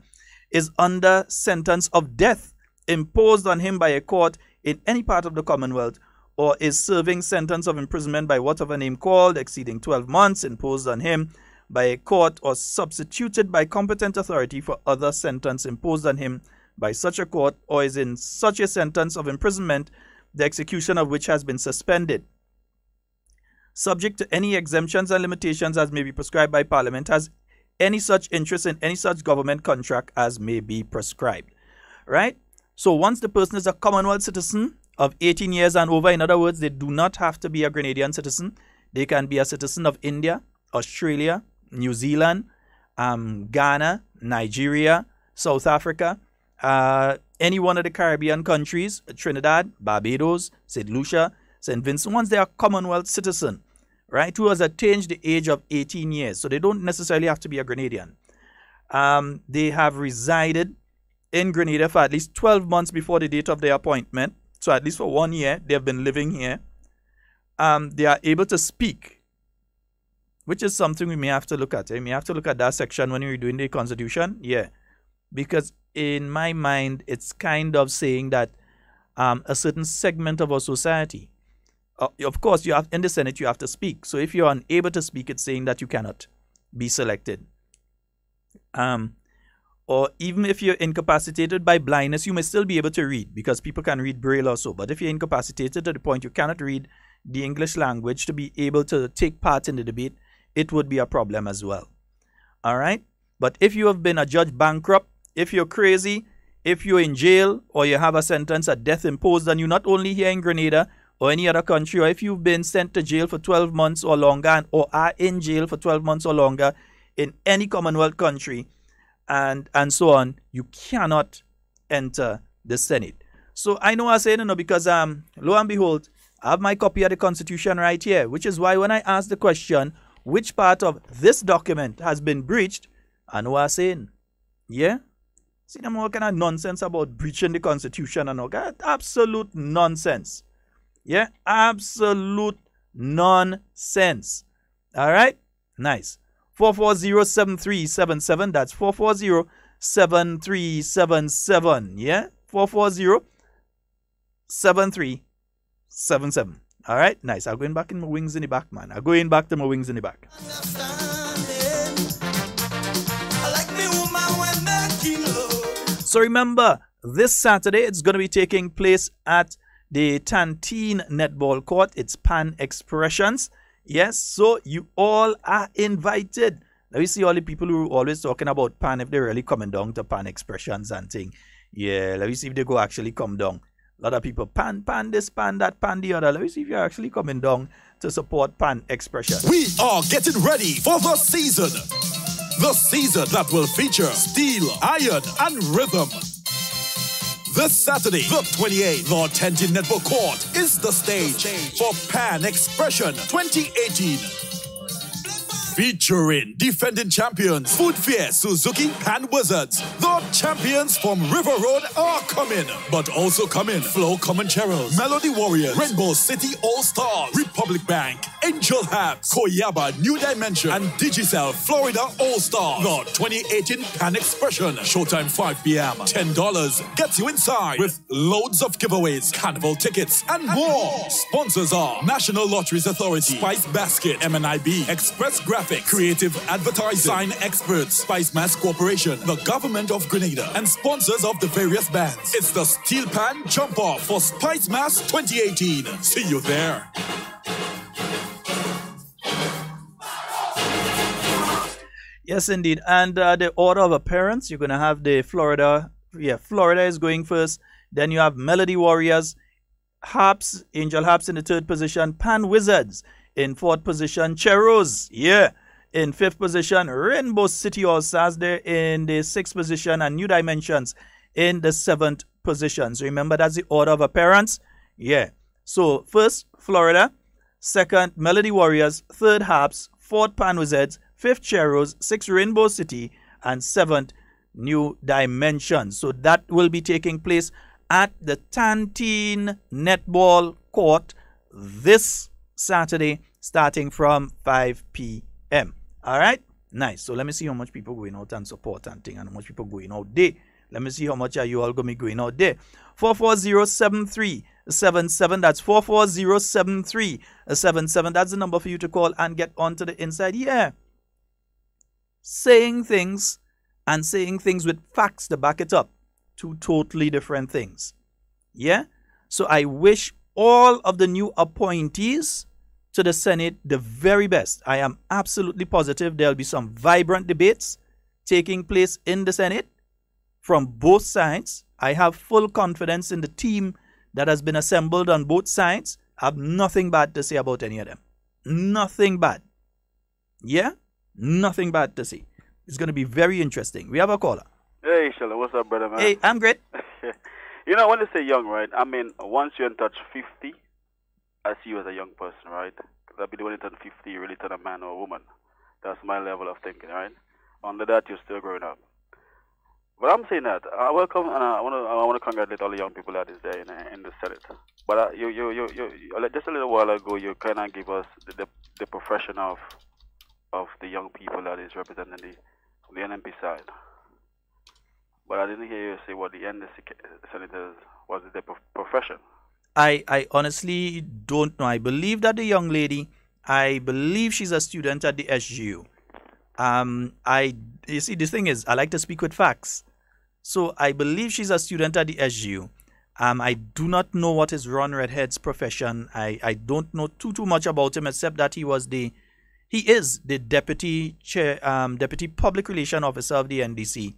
is under sentence of death imposed on him by a court in any part of the Commonwealth, or is serving sentence of imprisonment by whatever name called exceeding 12 months imposed on him by a court or substituted by competent authority for other sentence imposed on him by such a court, or is in such a sentence of imprisonment the execution of which has been suspended, subject to any exemptions and limitations as may be prescribed by Parliament, has any such interest in any such government contract as may be prescribed. Right? So once the person is a Commonwealth citizen of 18 years and over, in other words, they do not have to be a Grenadian citizen. They can be a citizen of India, Australia, New Zealand, Ghana, Nigeria, South Africa, any one of the Caribbean countries, Trinidad, Barbados, St. Lucia, St. Vincent. Once they are Commonwealth citizen, right, who has attained the age of 18 years, so they don't necessarily have to be a Grenadian. They have resided in Grenada for at least 12 months before the date of their appointment. So at least for 1 year, they have been living here. They are able to speak, which is something we may have to look at. We may have to look at that section when we're doing the Constitution. Yeah. Because in my mind, it's kind of saying that a certain segment of our society, of course, you have in the Senate, you have to speak. So if you're unable to speak, it's saying that you cannot be selected. Or even if you're incapacitated by blindness, you may still be able to read, because people can read Braille also. But if you're incapacitated to the point you cannot read the English language to be able to take part in the debate, it would be a problem as well. All right? But if you have been adjudged bankrupt, if you're crazy, if you're in jail, or you have a sentence of death imposed on you, not only here in Grenada or any other country, or if you've been sent to jail for 12 months or longer, or are in jail for 12 months or longer in any Commonwealth country, and so on, you cannot enter the Senate. So I know I say no, because lo and behold, I have my copy of the Constitution right here, which is why when I ask the question, which part of this document has been breached, I know I saying, yeah. See them all kind of nonsense about breaching the Constitution and all that. Absolute nonsense. Yeah, absolute nonsense. All right, nice. 440-7377. That's 440-7377. Yeah, 440-7377. All right, nice. I'm going back in my wings in the back, man. I'm going back to my wings in the back. So remember, this Saturday, it's going to be taking place at the Tantine Netball Court. It's Pan Expressions. Yes, so you all are invited. Let me see all the people who are always talking about Pan, if they're really coming down to Pan Expressions and thing. Yeah, let me see if they go actually come down. A lot of people, Pan this, Pan that, Pan the other. Let me see if you're actually coming down to support Pan Expressions. We are getting ready for the season. The season that will feature steel, iron, and rhythm. This Saturday, the 28th, the Tantine Netball Court is the stage for Pan Expression 2018. Featuring defending champions, Food Fair Suzuki Pan Wizards. The champions from River Road are coming, but also coming Flow Comancheros, Melody Warriors, Rainbow City All-Stars, Republic Bank, Angel Habs, Koyaba New Dimension, and Digicel Florida All-Stars. The 2018 Pan Expression. Showtime 5 p.m. $10 gets you inside with loads of giveaways, carnival tickets, and more. Sponsors are National Lotteries Authority, Spice Basket, MNIB, Express Graphics, Creative Advertising, Sign Experts, Spice Mass Corporation, the Government of Grenada, and sponsors of the various bands. It's the Steel Pan Jump Off for Spice Mass 2018. See you there. Yes, indeed. And the order of appearance, you're going to have the Florida. Yeah, Florida is going first. Then you have Melody Warriors, Harps, Angel Harps in the 3rd position, Pan Wizards in 4th position, Cheros, yeah, in 5th position, Rainbow City All-Stars there in the 6th position, and New Dimensions in the 7th position. So remember, that's the order of appearance. Yeah. So first, Florida. 2nd, Melody Warriors. 3rd, Harps. 4th, Pan Wizards. 5th, Cheros. 6th, Rainbow City. And 7th, New Dimensions. So that will be taking place at the Tantine Netball Court this Saturday starting from 5 p.m. All right? Nice. So let me see how much people going out and support and thing, and how much people going out there. Let me see how much are you all going to be going out there. 440-7377. That's 440-7377. That's the number for you to call and get onto the inside. Yeah. Saying things and saying things with facts to back it up. Two totally different things. Yeah? So I wish all of the new appointees to the Senate the very best. I am absolutely positive there'll be some vibrant debates taking place in the Senate from both sides. I have full confidence in the team that has been assembled on both sides. I have nothing bad to say about any of them. Nothing bad. Yeah? Nothing bad to say. It's going to be very interesting. We have a caller. Hey, Sheldon. What's up, brother, man? Hey, I'm great. You know, when they say young, right? I mean, once you touch 50, I see you as a young person, right? Because I believe when you turn 50, you really turn a man or a woman. That's my level of thinking, right? Under that, you're still growing up. But I'm saying that I welcome and I want to congratulate all the young people that is there in the Senate. But you just a little while ago, you kind of give us the profession of the young people that is representing the NMP side. But I didn't hear you say what the NDC senators was their profession. I honestly don't know. I believe that the young lady, I believe she's a student at the SGU. You see, the thing is, I like to speak with facts. So I believe she's a student at the SGU. I do not know what is Ron Redhead's profession. I don't know too much about him, except that he is the deputy public relation officer of the NDC.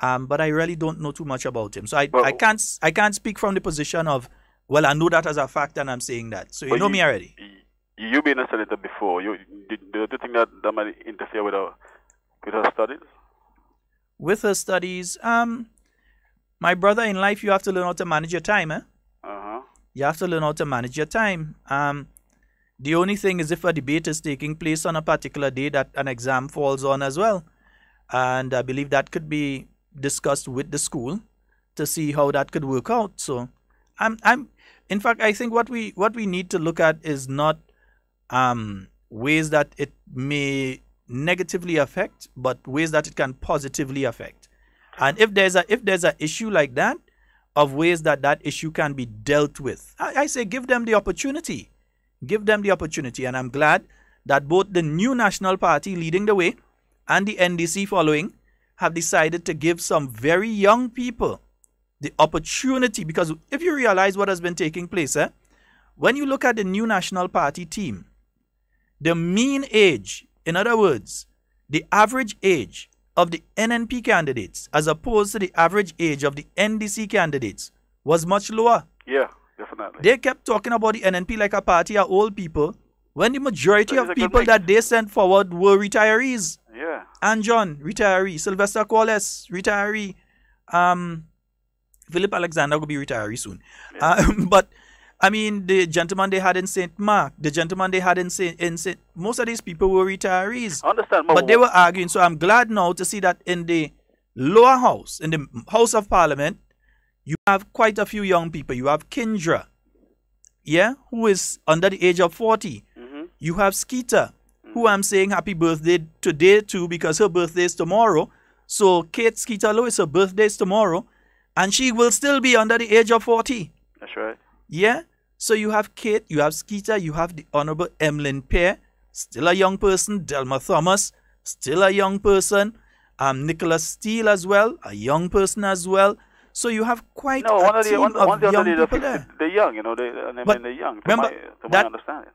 But I really don't know too much about him. So I can't speak from the position of, well, I know that as a fact and I'm saying that. So you know me already. You've been a senator before. Do you think that might interfere with her studies? With her studies, my brother, in life, you have to learn how to manage your time, eh? You have to learn how to manage your time. The only thing is if a debate is taking place on a particular day that an exam falls on as well. And I believe that could be discussed with the school to see how that could work out. So in fact, I think what we need to look at is not ways that it may negatively affect, but ways that it can positively affect. And if there's a issue like that, of ways that issue can be dealt with, I say give them the opportunity. Give them the opportunity. And I'm glad that both the new National Party leading the way and the NDC following have decided to give some very young people the opportunity. Because if you realize what has been taking place, when you look at the new National Party team, the mean age, in other words, the average age of the NNP candidates as opposed to the average age of the NDC candidates was much lower. Yeah, definitely. They kept talking about the NNP like a party of old people when the majority of people that they sent forward were retirees. Yeah. And John, retiree. Sylvester Corliss, retiree. Philip Alexander will be retiree soon. Yeah. But I mean, the gentleman they had in St. Mark, the gentleman they had in St. Most of these people were retirees. I understand. But they were arguing. So I'm glad now to see that in the lower house, in the House of Parliament, you have quite a few young people. You have Kindra, yeah, who is under the age of 40. Mm-hmm. You have Skeeter, who I'm saying happy birthday today to because her birthday is tomorrow. So Kate Skeeter Lewis, her birthday is tomorrow. And she will still be under the age of 40. That's right. Yeah? So you have Kate, you have Skeeter, you have the Honorable Emlyn Pear, still a young person. Delma Thomas, still a young person. Nicholas Steele as well, a young person as well. So you have quite a team of young people there. They're young, you know, they're young. Remember,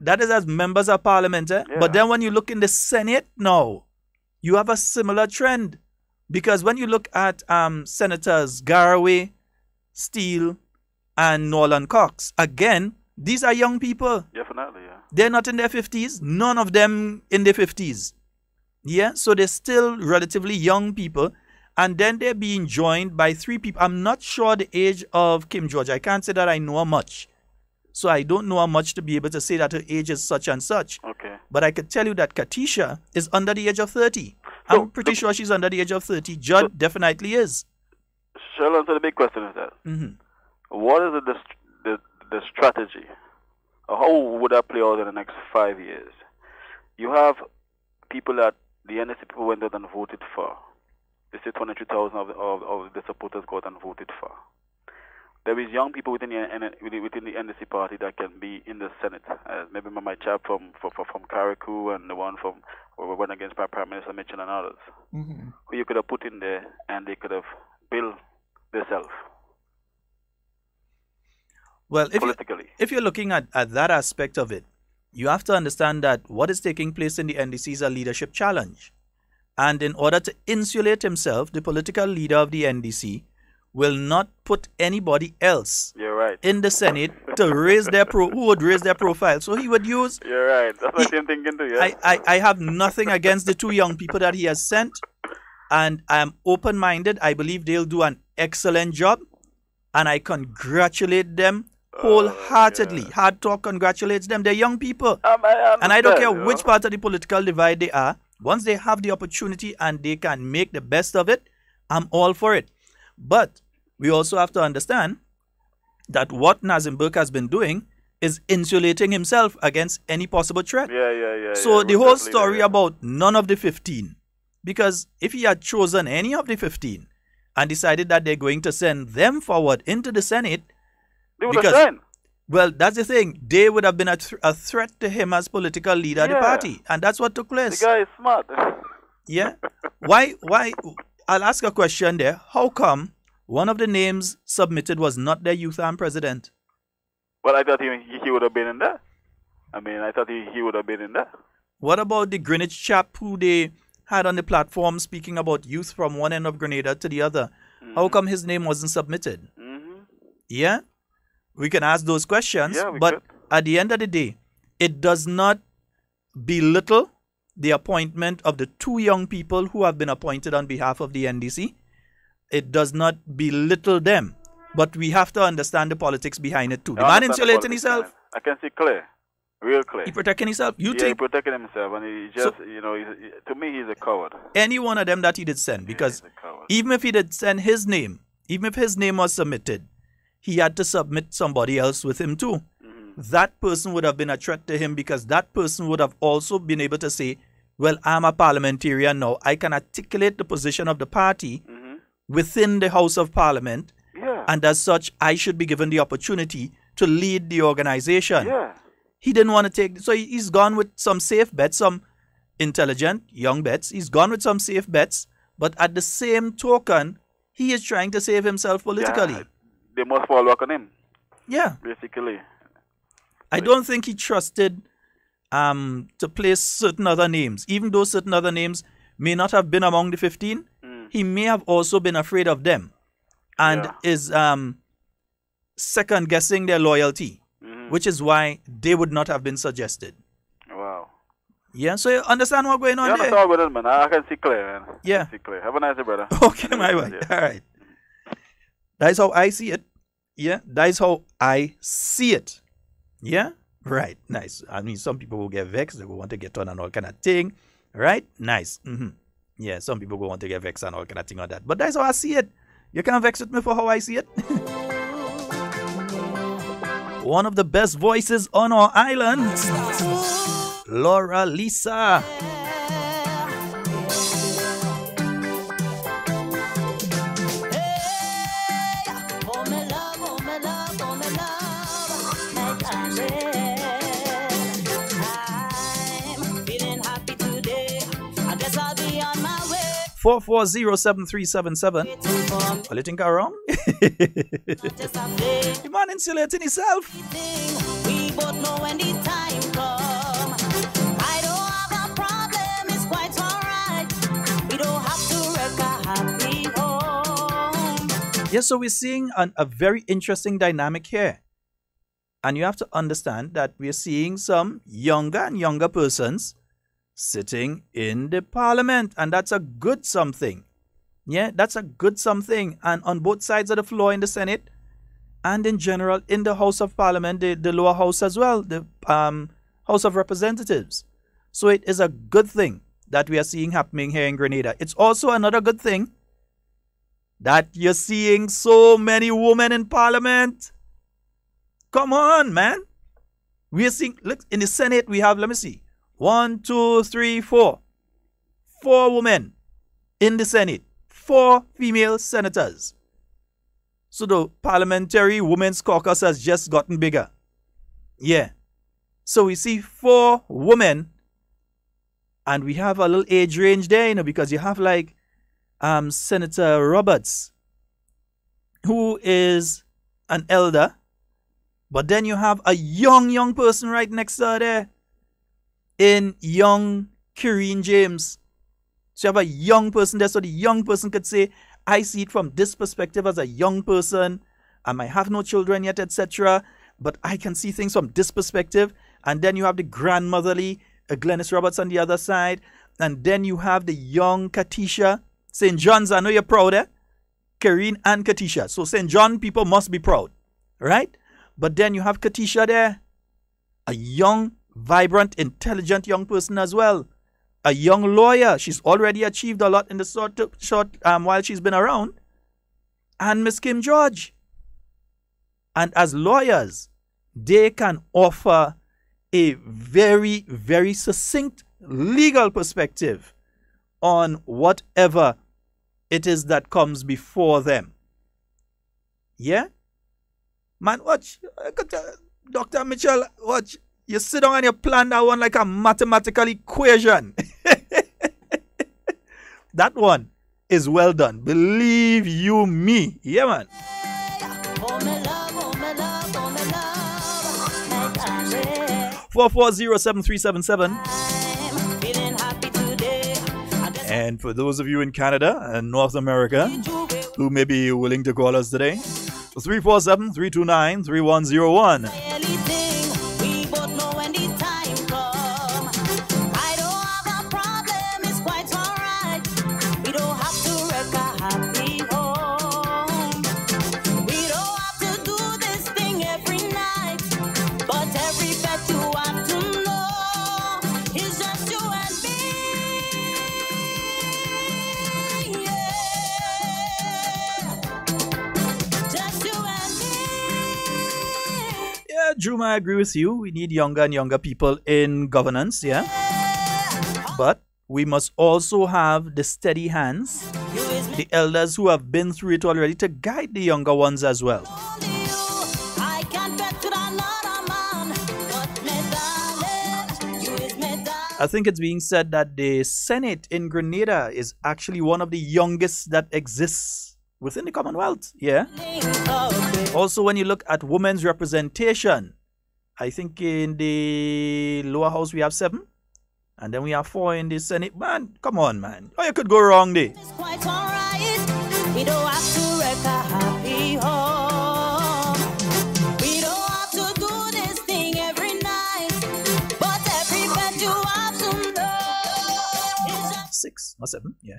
that is as members of parliament. Eh? Yeah. But then when you look in the Senate now, you have a similar trend. Because when you look at Senators Garraway, Steele, and Nolan Cox, again, these are young people. Definitely, yeah. They're not in their 50s. None of them in their 50s. Yeah, so they're still relatively young people. And then they're being joined by 3 people. I'm not sure the age of Kim George. I can't say that I know her much. So I don't know her much to be able to say that her age is such and such. Okay. But I could tell you that Katisha is under the age of 30. I'm pretty sure she's under the age of 30. Judd definitely is. Sheldon, so the big question is that, what is the strategy How would that play out in the next 5 years? You have people that the NSC people went out and voted for. They say 23,000 of the supporters got and voted for. There is young people within the NDC party that can be in the Senate. Maybe my chap from Carriacou and the one from went against Prime Minister Mitchell and others, who you could have put in there and they could have built themselves. Well, if you're looking at that aspect of it, you have to understand that what is taking place in the NDC is a leadership challenge. And in order to insulate himself, the political leader of the NDC will not put anybody else in the Senate to raise their who would raise their profile. So he would use... You're right. That's what I'm thinking too, yeah. I have nothing against the two young people that he has sent. And I am open-minded. I believe they'll do an excellent job. And I congratulate them wholeheartedly. Hard Talk congratulates them. They're young people. And I don't care which part of the political divide they are. Once they have the opportunity and they can make the best of it, I'm all for it. But we also have to understand that what Nazim Burke has been doing is insulating himself against any possible threat. So the whole story about none of the 15, because if he had chosen any of the 15 and decided that they're going to send them forward into the Senate, they would have done. Well, that's the thing. They would have been a threat to him as political leader of the party. And that's what took place. The guy is smart. Yeah. Why? I'll ask a question there. How come one of the names submitted was not their youth arm president? Well, I thought he would have been in there. I mean, I thought he would have been in there. What about the Greenwich chap who they had on the platform speaking about youth from one end of Grenada to the other? How come his name wasn't submitted? Yeah? We can ask those questions, but at the end of the day, it does not belittle the appointment of the two young people who have been appointed on behalf of the NDC. It does not belittle them, but we have to understand the politics behind it too. The man insulating himself. I can see clear, real clear. He protecting himself. He protecting himself, and he just, to me, he's a coward. Any one of them that he did send, because even if he did send his name, even if his name was submitted, he had to submit somebody else with him too. That person would have been a threat to him because that person would have also been able to say, well, I'm a parliamentarian now. I can articulate the position of the party within the House of Parliament. And as such, I should be given the opportunity to lead the organization. He didn't want to take... So he's gone with some safe bets, some intelligent young bets. He's gone with some safe bets. But at the same token, he is trying to save himself politically. They must fall back on him. Yeah. Basically. I don't think he trusted to place certain other names. Even though certain other names may not have been among the 15, he may have also been afraid of them and is second-guessing their loyalty, which is why they would not have been suggested. Wow. Yeah, so you understand what's going on there? I understand what it is, man. I can see clear, man. Yeah. I can see clear. Have a nice day, brother. Okay, my boy. All right. That's how I see it. Yeah, that's how I see it. Yeah, right. Nice. I mean, some people will get vexed. They will want to get on and all kind of thing. Right? Nice. Yeah, some people will want to get vexed and all kind of thing on that. But that's how I see it. You can't vex with me for how I see it. One of the best voices on our island, Laura Lisa. Four 4407377. Well, you think I'm wrong? The man insulating himself. We both know when the time comes. I don't have a problem, it's quite alright. We don't have to wreck a happy home. Yes, so we're seeing a very interesting dynamic here. And you have to understand that we're seeing some younger and younger persons sitting in the parliament, and that's a good something. Yeah, that's a good something. And on both sides of the floor in the Senate and in general in the House of Parliament, the lower house as well, the House of Representatives. So it is a good thing that we are seeing happening here in Grenada. It's also another good thing that you're seeing so many women in Parliament. Come on, man. We are seeing, look, in the Senate, we have, let me see, 1, 2, 3, 4. 4 women in the Senate. 4 female senators. So the Parliamentary Women's Caucus has just gotten bigger. Yeah. So we see 4 women, and we have a little age range there, you know, because you have like Senator Roberts, who is an elder, but then you have a young person right next to her there in young Kireen James. So you have a young person there, so the young person could say, I see it from this perspective as a young person. I might have no children yet, etc., but I can see things from this perspective. And then you have the grandmotherly Glennis Roberts on the other side. And then you have the young Katisha. St. John's, I know you're proud, eh? Karine and Katisha. So St. John people must be proud, right? But then you have Katisha there. A young, vibrant, intelligent young person as well. A young lawyer. She's already achieved a lot in the short while she's been around. And Miss Kim George. And as lawyers, they can offer a very, very succinct legal perspective on whatever it is that comes before them. Yeah? Man, watch. Dr. Mitchell, watch. You sit down and you plan that one like a mathematical equation. That one is well done. Believe you me. Yeah, man. 4407377. And for those of you in Canada and North America who may be willing to call us today, 347-329-3101. Drew, I agree with you. We need younger and younger people in governance, yeah? But we must also have the steady hands, the elders who have been through it already, to guide the younger ones as well. I think it's being said that the Senate in Grenada is actually one of the youngest that exists within the Commonwealth, yeah? Also, when you look at women's representation, I think in the lower house we have 7, and then we have 4 in the Senate. Man, come on, man. Oh, you could go wrong there. It's quite alright. We don't have to wreck a happy home. We don't have to do this thing every night, but every bed you have to know. 6 or 7, yeah.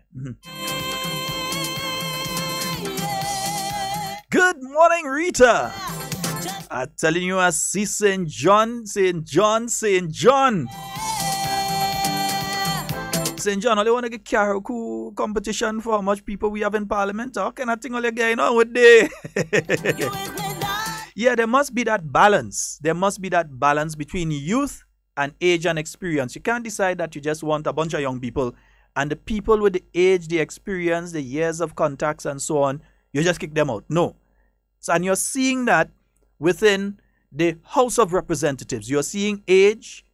Good morning, Rita. I'm telling you, I see St. John. St. John, only want to get karaoke competition for how much people we have in Parliament. How can I think all going on with the Yeah, there must be that balance. There must be that balance between youth and age and experience. You can't decide that you just want a bunch of young people and the people with the age, the experience, the years of contacts and so on, you just kick them out. No. So, and you're seeing that within the House of Representatives. You're seeing age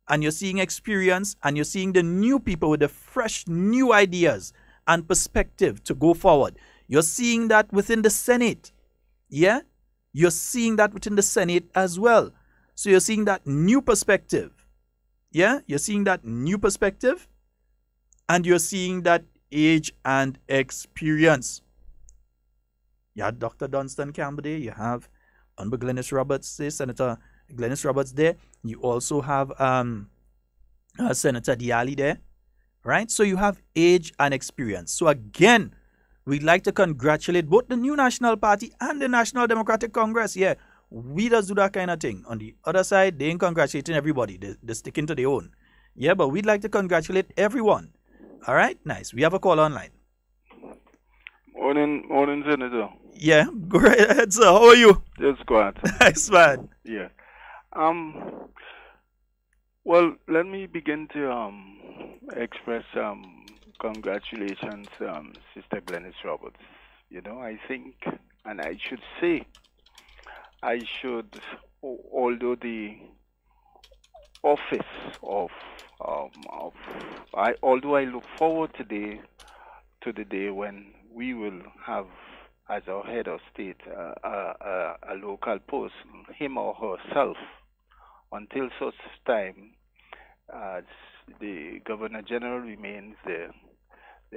and you're seeing experience and you're seeing the new people with the fresh new ideas and perspective to go forward. You're seeing that within the Senate. Yeah? You're seeing that within the Senate as well. So you're seeing that new perspective. Yeah? You're seeing that new perspective and you're seeing that age and experience. You have Dr. Dunstan Campbell there. You have Honorable Glennis Roberts, Senator Glennis Roberts there. You also have Senator Diali there, right? So you have age and experience. So again, we'd like to congratulate both the New National Party and the National Democratic Congress. Yeah, we just do that kind of thing. On the other side, they ain't congratulating everybody. They're sticking to their own. Yeah, but we'd like to congratulate everyone. All right, nice. We have a call online. Morning, Senator. Yeah, go right ahead, sir. How are you? Just quiet. Nice, man. Yeah. Well, let me begin to express congratulations, Sister Glennis Roberts. You know, I think, and I should say, although the office although I look forward to the day when we will have as our head of state a local person, him or herself, until such time as the Governor General remains the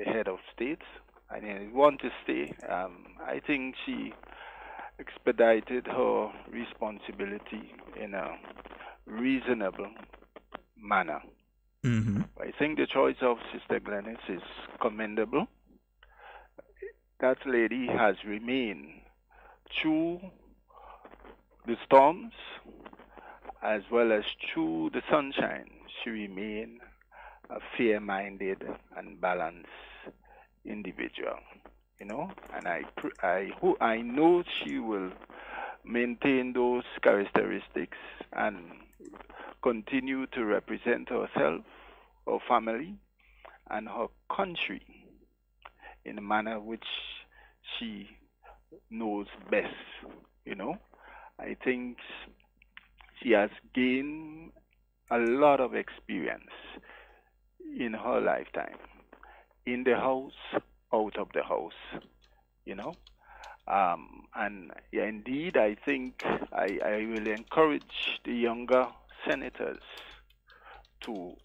head of state. And I want to stay. I think she expedited her responsibility in a reasonable manner. Mm-hmm. I think the choice of Sister Glennis is commendable. That lady has remained through the storms as well as through the sunshine. She remained a fair-minded and balanced individual, you know, and I know she will maintain those characteristics and continue to represent herself, her family, and her country in a manner which she knows best, you know. I think she has gained a lot of experience in her lifetime, in the house, out of the house, you know. And yeah, indeed, I think I will encourage the younger senators to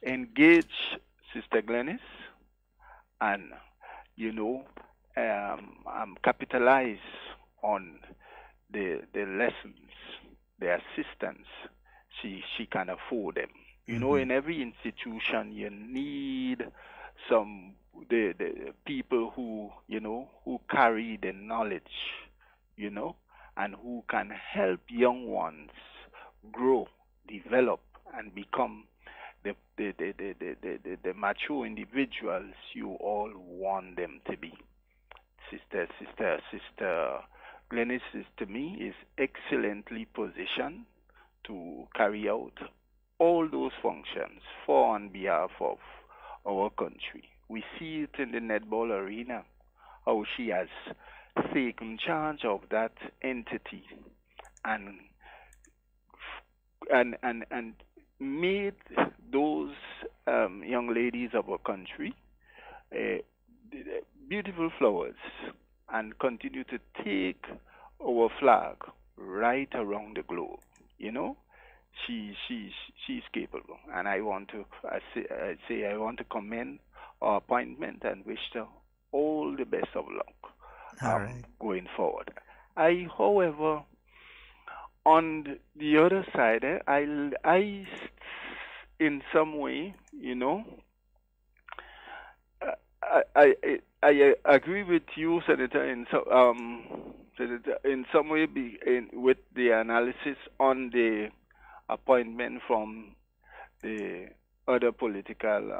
engage Sister Glennis and, you know, capitalize on the lessons, the assistance she can afford them. You know, in every institution, you need the people who, you know, who carry the knowledge, you know, and who can help young ones grow, develop, and become the mature individuals you all want them to be. Sister Glennis is, to me, is excellently positioned to carry out all those functions for and behalf of our country. We see it in the netball arena, how she has taken charge of that entity and made those young ladies of our country beautiful flowers and continue to take our flag right around the globe. You know, she's capable, and I want to commend our appointment and wish her all the best of luck going forward. However, on the other side, I in some way, you know, I agree with you, Senator, in some way, with the analysis on the appointment from the other political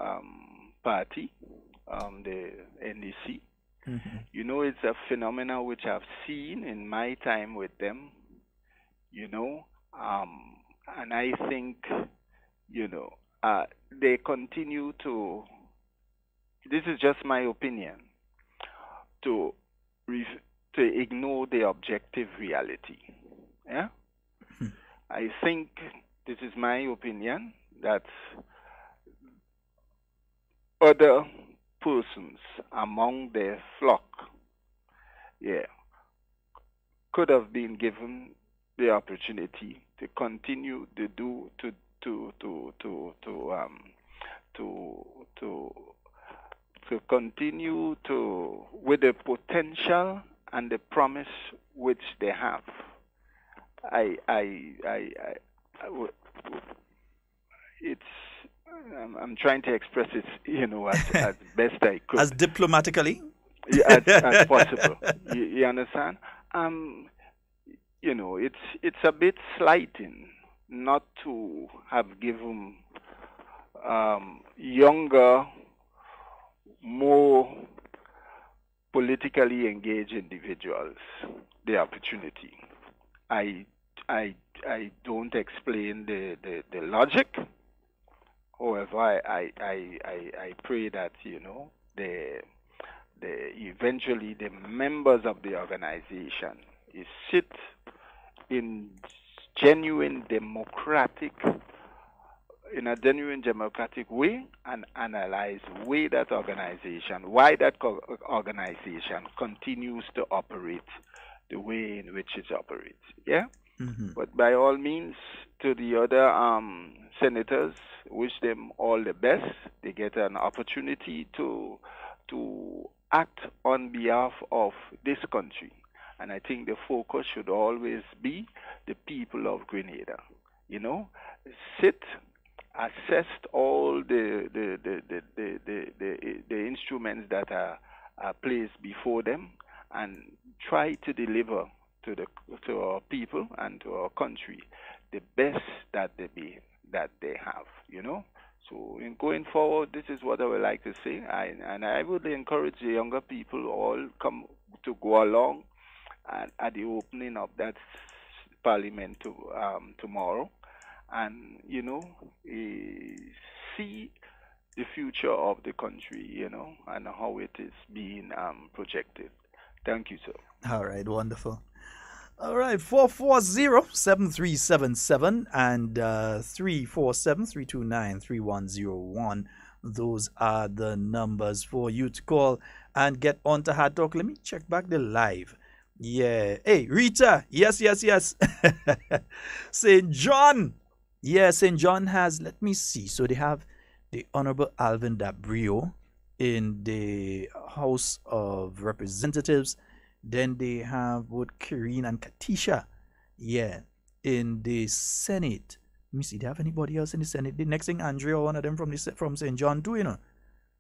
party, the NDC. Mm-hmm. You know, it's a phenomenon which I've seen in my time with them, you know, and I think, you know, they continue to, this is just my opinion, to ignore the objective reality. Yeah? I think, this is my opinion, that other persons among their flock, yeah, could have been given the opportunity to continue to do to continue to with the potential and the promise which they have. It's I'm trying to express it, you know, as best I could, as diplomatically as possible. You understand? You know, it's a bit slighting not to have given younger, more politically engaged individuals the opportunity. I I don't explain the logic. However, I pray that the eventually the members of the organization is sit in genuine democratic in a genuine democratic way and analyze why that organization continues to operate the way in which it operates. Yeah? But by all means, to the other senators, wish them all the best. They get an opportunity to act on behalf of this country. And I think the focus should always be the people of Grenada. Sit, assess all the instruments that are placed before them, and try to deliver to our people and to our country the best that they have. So in going forward, this is what I would like to say. I would encourage the younger people all come to go along at the opening of that parliament tomorrow, and see the future of the country, and how it is being projected. Thank you, sir. All right, wonderful. All right, 440-7377 and 347-329-3101. Those are the numbers for you to call and get on to Hard Talk. Let me check back the live. Yeah. Hey, Rita. Yes. St. John. Yeah, St. John has, let me see. So they have the Honorable Alvin Dabrio in the House of Representatives. Then they have both Karine and Katisha, in the Senate. Let me see, do they have anybody else in the Senate? The next thing, Andrea, one of them from St. John too,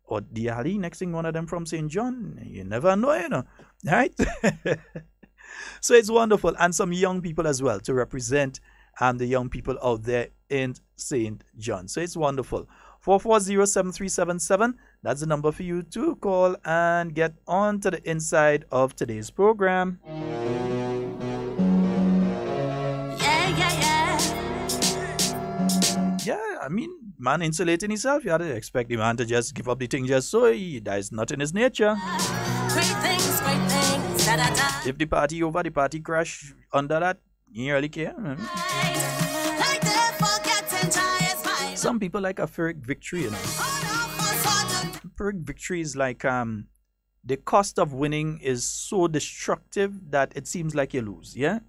Or Diali, next thing, one of them from St. John. You never know, right? So it's wonderful. And some young people as well to represent the young people out there in St. John. So it's wonderful. 440-7377. That's the number for you to call and get on to the inside of today's program. Yeah, I mean, man insulating himself. You had to expect the man to just give up the thing just so. There's not in his nature. Great things that I done. If the party over, the party crash under that, you really care. Some people like a Pyrrhic victory, Pyrrhic victory is like the cost of winning is so destructive that it seems like you lose. Yeah.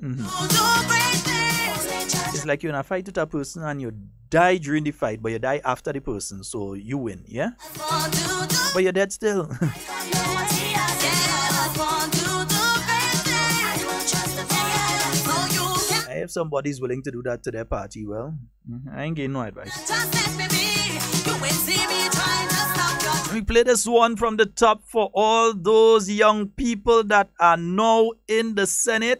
It's like you're in a fight with a person and you die during the fight, but you die after the person, so you win. Yeah. But you're dead still. If somebody's willing to do that to their party, well, I ain't getting no advice. Let me play this one from the top for all those young people that are now in the Senate.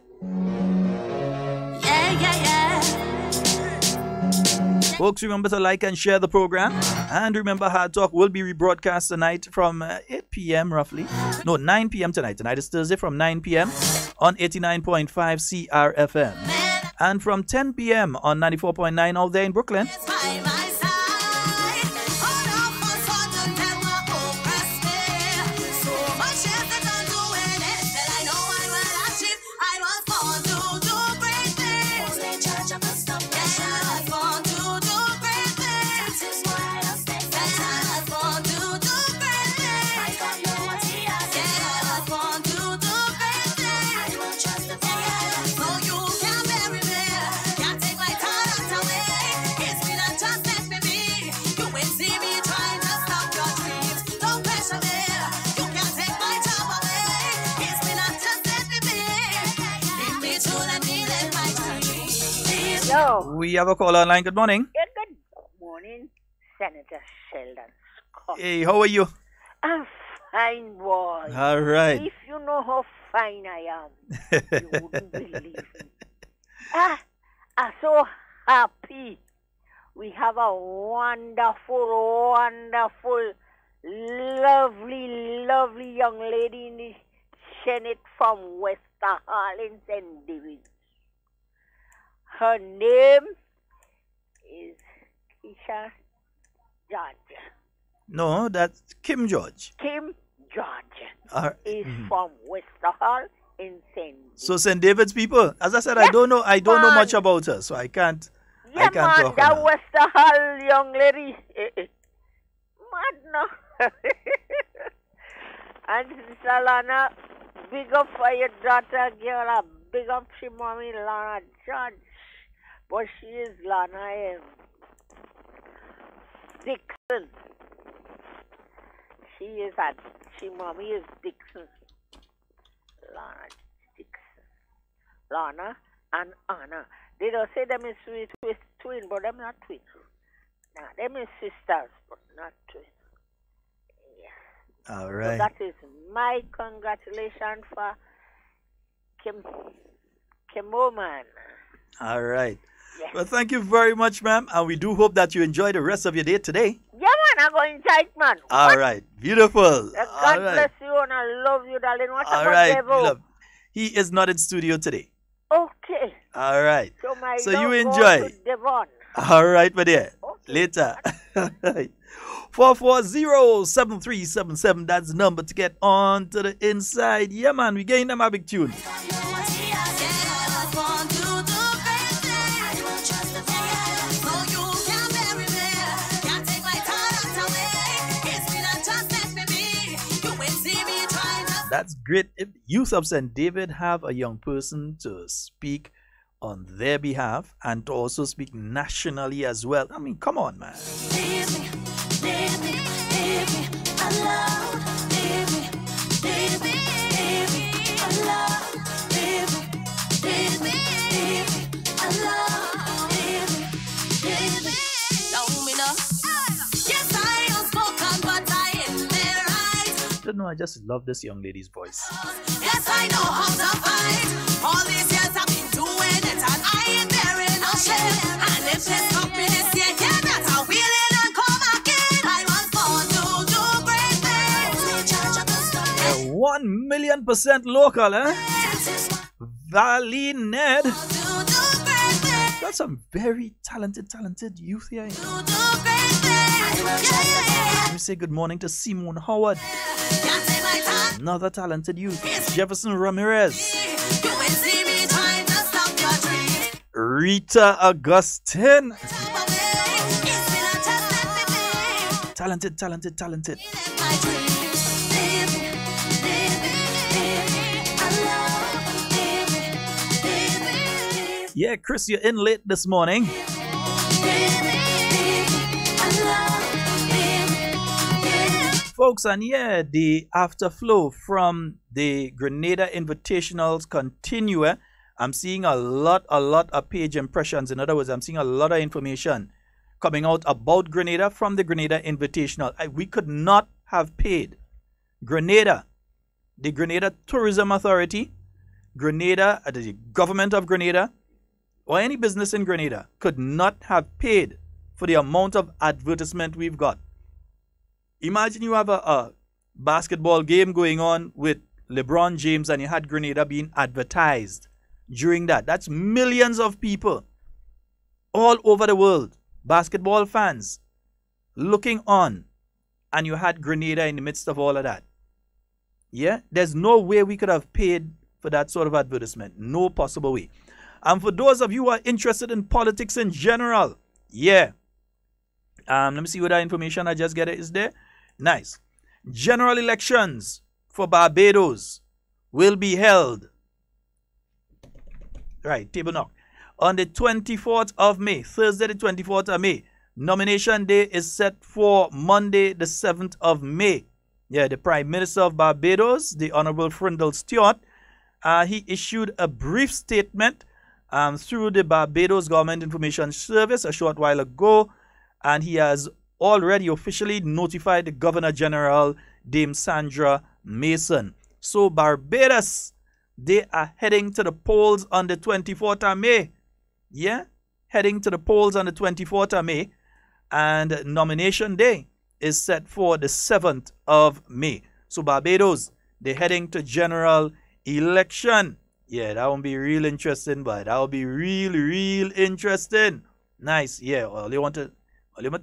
Folks, remember to like and share the program. And remember, Hard Talk will be rebroadcast tonight from 8 p.m. roughly. No, 9 p.m. tonight. Tonight is Thursday from 9 p.m. on 89.5 CRFM. And from 10 p.m. on 94.9 out there in Brooklyn. Hello. We have a caller online. Good morning. Yeah, good morning, Senator Sheldon Scott. Hey, how are you? I'm fine, boy. All right. If you know how fine I am, you wouldn't believe me. I'm so happy. We have a wonderful, lovely young lady in the Senate from West Harlem, St. David. Her name is Keisha George. No, that's Kim George. Kim George is Mhm. from Westerhall in St. So St. David's people. As I said, I don't know much about her, so I can't Yeah, talk man, on that her. Westerhall young lady. Mad no. And Sister Lana, big up for your daughter, girl. Big up to mommy Lana George. But she is Lana Dixon. Mommy is Dixon. Lana Dixon. Lana and Anna. They don't say them is twin, but them not twins. Nah, them is sisters, but not twins. All So right. that is my congratulations for Kim Oman. All right. Yes. Well, thank you very much, ma'am, and we do hope that you enjoy the rest of your day today. Yeah, man, I'm going tight, man. All right. Beautiful. God All right. bless you and I love you, darling. What All about right. Devo? Love. He is not in studio today. Okay. All right. So my So love you goes enjoy. to Devon. All right, my dear. Later. 440-7377. That's the number to get on to the inside. Yeah, man. We getting them a big tune. That's great. If youth of St. David have a young person to speak on their behalf and to also speak nationally as well. I mean, come on, man. I don't know, I just love this young lady's voice. Yes, I know how to fight. All these years I've been doing it, and I ain't bearing no shame. And if this company this year, yeah, that's how wheeling and come again. I was born to do great things. 1,000,000% local, eh? Valley Ned. Got some very talented youth here. Let me say good morning to Simone Howard. Another talented youth. Jefferson Ramirez. Rita Augustine. Talented. Yeah, Chris, you're in late this morning. Folks, and yeah, the afterflow from the Grenada Invitationals continue. I'm seeing a lot of page impressions. In other words, I'm seeing a lot of information coming out about Grenada from the Grenada Invitational. We could not have paid Grenada, the Grenada Tourism Authority, Grenada, the government of Grenada, or any business in Grenada could not have paid for the amount of advertisement we've got. Imagine you have a basketball game going on with LeBron James and you had Grenada being advertised during that. That's millions of people all over the world, basketball fans, looking on, and you had Grenada in the midst of all of that. Yeah, there's no way we could have paid for that sort of advertisement. No possible way. And for those of you who are interested in politics in general, yeah. Let me see what that information I just get is there. Nice. General elections for Barbados will be held. Right, table knock. On the 24th of May, Thursday the 24th of May. Nomination day is set for Monday the 7th of May. Yeah, the Prime Minister of Barbados, the Honorable Frindle Stewart, he issued a brief statement through the Barbados Government Information Service a short while ago, and he has already officially notified the Governor General, Dame Sandra Mason. So Barbados, they are heading to the polls on the 24th of May. Yeah, heading to the polls on the 24th of May, and nomination day is set for the 7th of May. So Barbados, they're heading to general election. Yeah, that won't be real interesting, but that will be real interesting. Nice. Yeah. All you want to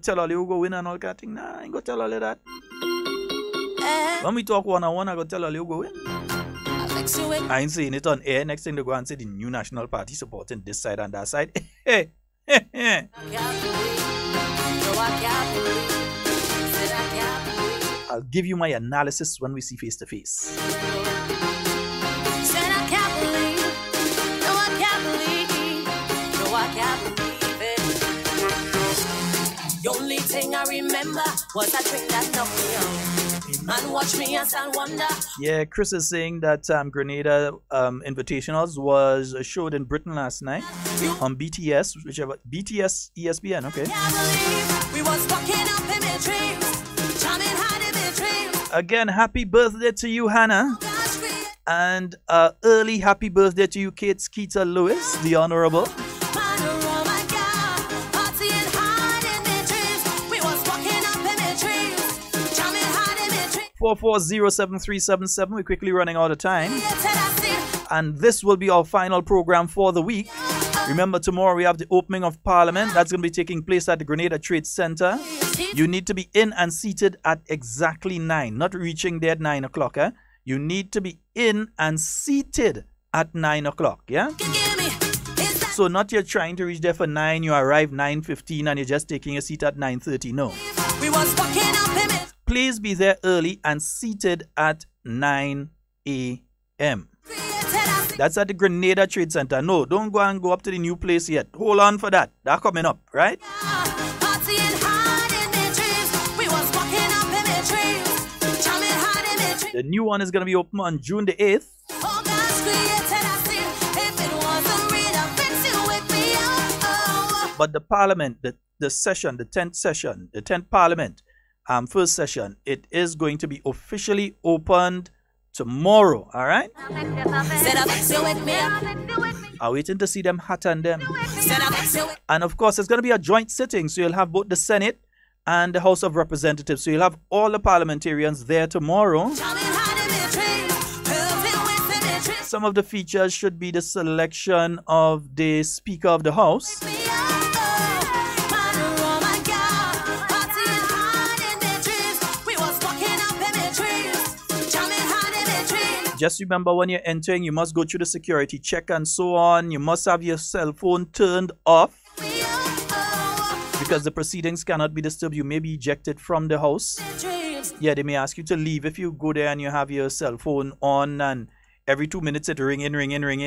tell all you go win and all that thing. Nah, I ain't gonna tell all of that. When we talk one-on-one, I go tell all you go win. I ain't saying it on air. Next thing they go and say the new National Party supporting this side and that side. Hey. I'll give you my analysis when we see face to face. The only thing I remember was that drink that knocked me out. Man, watch me as I wonder. Yeah, Chris is saying that Grenada Invitationals was showed in Britain last night on BTS, BTS ESPN. Okay. We was fucking up in my dreams, charming hard in my dreams. Again, happy birthday to you, Hannah. And early happy birthday to you, Kate Skeeter Lewis, the Honorable. 4407377. We're quickly running out of time. And this will be our final program for the week. Remember, tomorrow we have the opening of Parliament. That's going to be taking place at the Grenada Trade Center. You need to be in and seated at exactly 9, not reaching there at 9 o'clock. You need to be in and seated at 9 o'clock. Yeah? So not you're trying to reach there for 9, you arrive 9:15 and you're just taking a seat at 9:30. No. Please be there early and seated at 9 a.m. That's at the Grenada Trade Center. No, don't go up to the new place yet. Hold on for that. That's coming up, right? The new one is going to be open on June the 8th. But the Parliament, the session, the 10th session, the 10th Parliament, first session, it is going to be officially opened tomorrow, all right? I'm waiting to see them hot and them. And of course, it's going to be a joint sitting, so you'll have both the Senate and the House of Representatives. So you'll have all the parliamentarians there tomorrow. Some of the features should be the selection of the Speaker of the House. Just remember, when you're entering, you must go through the security check and so on. You must have your cell phone turned off because the proceedings cannot be disturbed. You may be ejected from the house. Yeah, they may ask you to leave if you go there and you have your cell phone on and every 2 minutes it ring in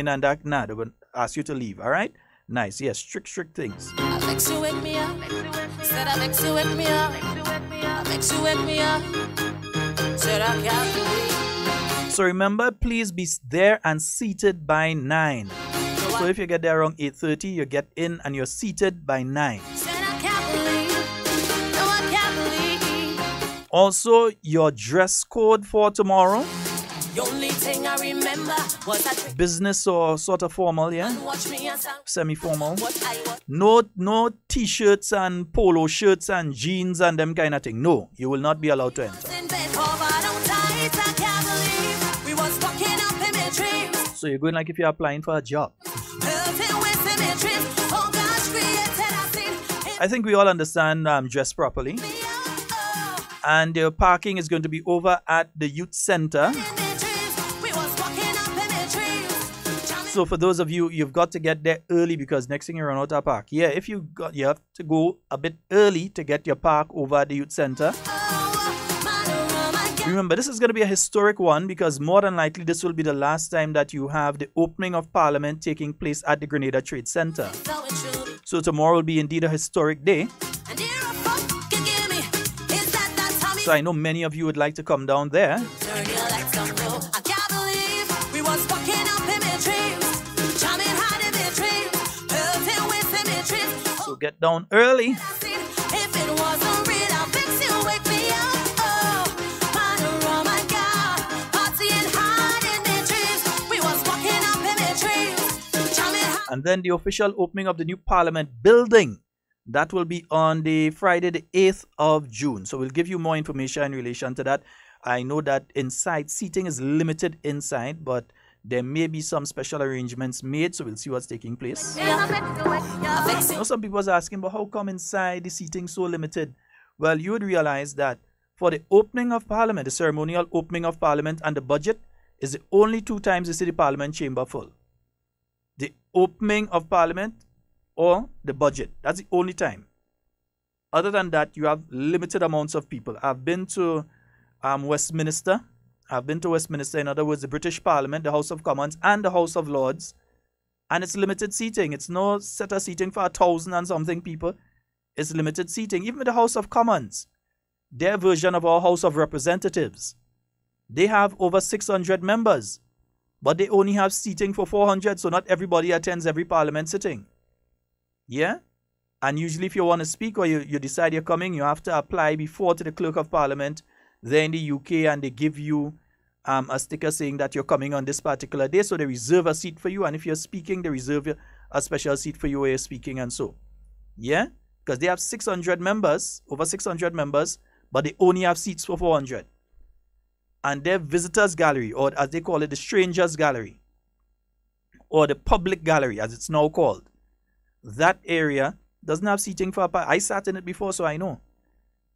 and that. Nah, they're going to ask you to leave, all right? Nice, yes, strict things. So remember, please be there and seated by 9. So if you get there around 8:30, you get in and you're seated by 9. Also, your dress code for tomorrow. Business or sort of formal, yeah? Semi-formal. No t-shirts and polo shirts and jeans and them kind of thing. No, you will not be allowed to enter. So you're going like if you're applying for a job. I think we all understand dress properly. And the parking is going to be over at the youth center. So for those of you, you've got to get there early because next thing you run out of park. Yeah, if you have to go a bit early to get your park over at the youth center. Remember, this is going to be a historic one because more than likely this will be the last time that you have the opening of Parliament taking place at the Grenada Trade Center. So tomorrow will be indeed a historic day. So I know many of you would like to come down there. So get down early. And then the official opening of the new Parliament building. That will be on the Friday, the 8th of June. So we'll give you more information in relation to that. I know that inside seating is limited inside, but There may be some special arrangements made, so we'll see what's taking place. Now, some people are asking, but how come inside the seating so limited? Well, you would realize that for the opening of Parliament, the ceremonial opening of Parliament and the budget is the only 2 times you see the Parliament chamber full. The opening of Parliament or the budget. That's the only time. Other than that, you have limited amounts of people. I've been to Westminster. In other words, the British Parliament, the House of Commons, and the House of Lords. And it's limited seating. It's no set of seating for 1,000 and something people. It's limited seating. Even with the House of Commons, their version of our House of Representatives, they have over 600 members. But they only have seating for 400, so not everybody attends every Parliament sitting. Yeah? And usually if you want to speak or you decide you're coming, you have to apply before to the Clerk of Parliament there in the UK, and they give you a sticker saying that you're coming on this particular day, so they reserve a seat for you, and if you're speaking, they reserve a special seat for you where you're speaking and so. Yeah? Because they have 600 members, over 600 members, but they only have seats for 400. And their visitors gallery, or as they call it, the strangers gallery, or the public gallery as it's now called, that area doesn't have seating for, I sat in it before, so I know.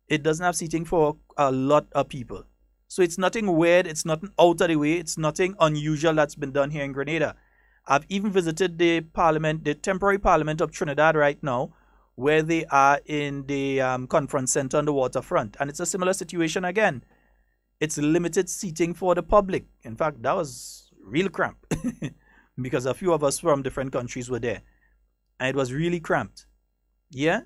It doesn't have seating for a lot of people. So it's nothing weird, it's nothing out of the way, it's nothing unusual that's been done here in Grenada. I've even visited the Parliament, the temporary Parliament of Trinidad right now, where they are in the conference center on the waterfront. And it's a similar situation again. It's limited seating for the public. In fact, that was real cramped because a few of us from different countries were there. And it was really cramped. Yeah?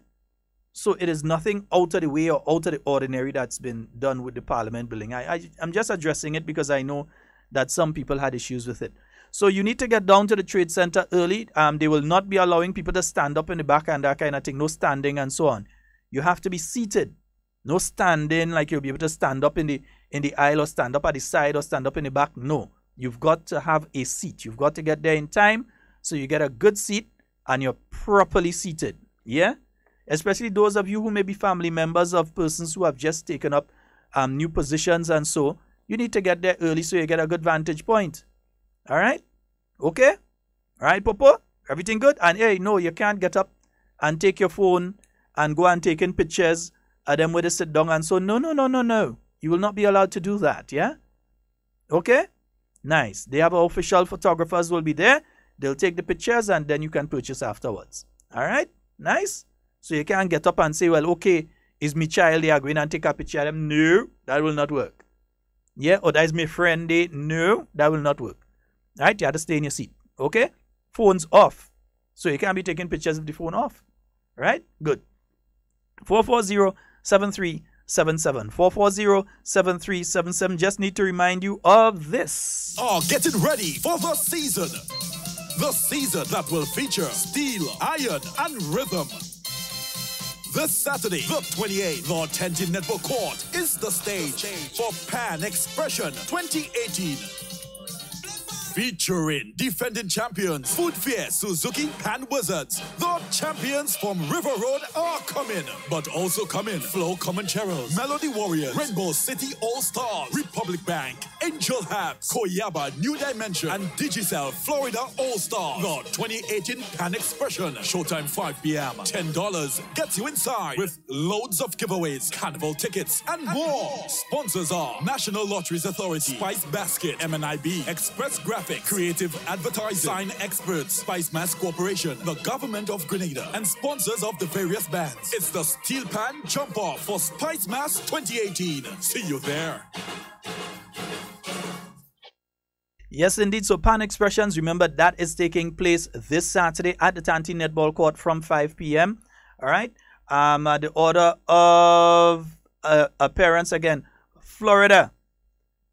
So it is nothing out of the way or out of the ordinary that's been done with the Parliament building. I'm just addressing it because I know that some people had issues with it. So you need to get down to the Trade Center early. They will not be allowing people to stand up in the back and that kind of thing. No standing and so on. You have to be seated. No standing like you'll be able to stand up in the aisle or stand up at the side or stand up in the back. No. You've got to have a seat. You've got to get there in time so you get a good seat and you're properly seated. Yeah? Especially those of you who may be family members of persons who have just taken up new positions and so. You need to get there early so you get a good vantage point. All right? Okay? All right, Popo? Everything good? And hey, no, you can't get up and take your phone and go and take in pictures of them where they sit down and so. No. You will not be allowed to do that, yeah? Okay? Nice. They have official photographers who will be there. They'll take the pictures and then you can purchase afterwards. All right? Nice? So you can't get up and say, well, okay, is my child there going and take a picture of them? No, that will not work. Yeah? Or that is my friend there? No, that will not work. All right? You have to stay in your seat. Okay? Phones off. So you can't be taking pictures with the phone off. All right? Good. 440-7377. 440-7377. Just need to remind you of this. Getting ready for the season. The season that will feature steel, iron, and rhythm. This Saturday, the 28th, the Tenty Netball Court is the stage for Pan Expression 2018. Featuring defending champions, Food Fair Suzuki Pan Wizards. The champions from River Road are coming, but also coming Flow Comancheros, Melody Warriors, Rainbow City All-Stars, Republic Bank, Angel Habs, Koyaba New Dimension, and Digicel Florida All-Stars. The 2018 Pan Expression. Showtime 5 p.m. $10 gets you inside with loads of giveaways, carnival tickets, and more. Sponsors are National Lotteries Authority, Spice Basket, MNIB, Express Graphics, Creative Advertising, Sign Experts, Spice Mass Corporation, the Government of Grenada, and sponsors of the various bands. It's the Steel Pan Jump Off for Spice Mass 2018. See you there. Yes, indeed. So Pan Expressions, remember that is taking place this Saturday at the Tanty Netball Court from 5 p.m. All right. The order of appearance again, Florida,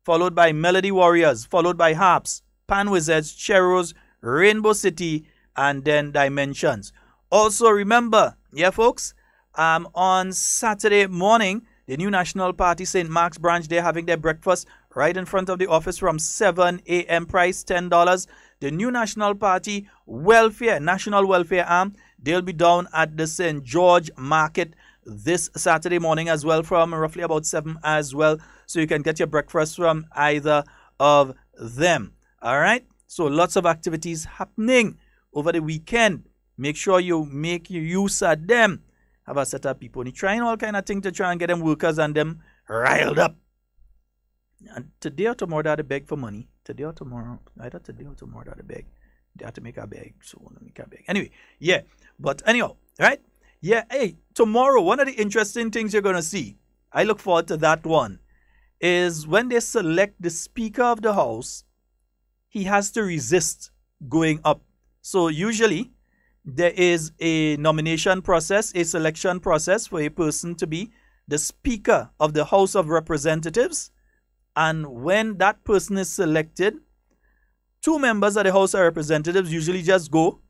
followed by Melody Warriors, followed by Harps, Pan Wizards, Cheros, Rainbow City, and then Dimensions. Also remember, yeah folks, on Saturday morning, the New National Party St. Mark's branch, they're having their breakfast right in front of the office from 7 a.m. price $10. The New National Party Welfare, National Welfare Arm, they'll be down at the St. George Market this Saturday morning as well from roughly about 7 as well. So you can get your breakfast from either of them. All right. So lots of activities happening over the weekend. Make sure you make use of them. Have a set of people trying all kind of things to try and get them workers and them riled up. And today or tomorrow they have to beg for money. Today or tomorrow, either today or tomorrow they have to beg. They have to make a beg, so want to make a beg. Anyway, yeah. But anyhow, right? Yeah, hey, tomorrow, one of the interesting things you're going to see, I look forward to that one, is when they select the Speaker of the House, he has to resist going up. So usually, there is a nomination process, a selection process for a person to be the Speaker of the House of Representatives. And when that person is selected, 2 members of the House of Representatives usually just go,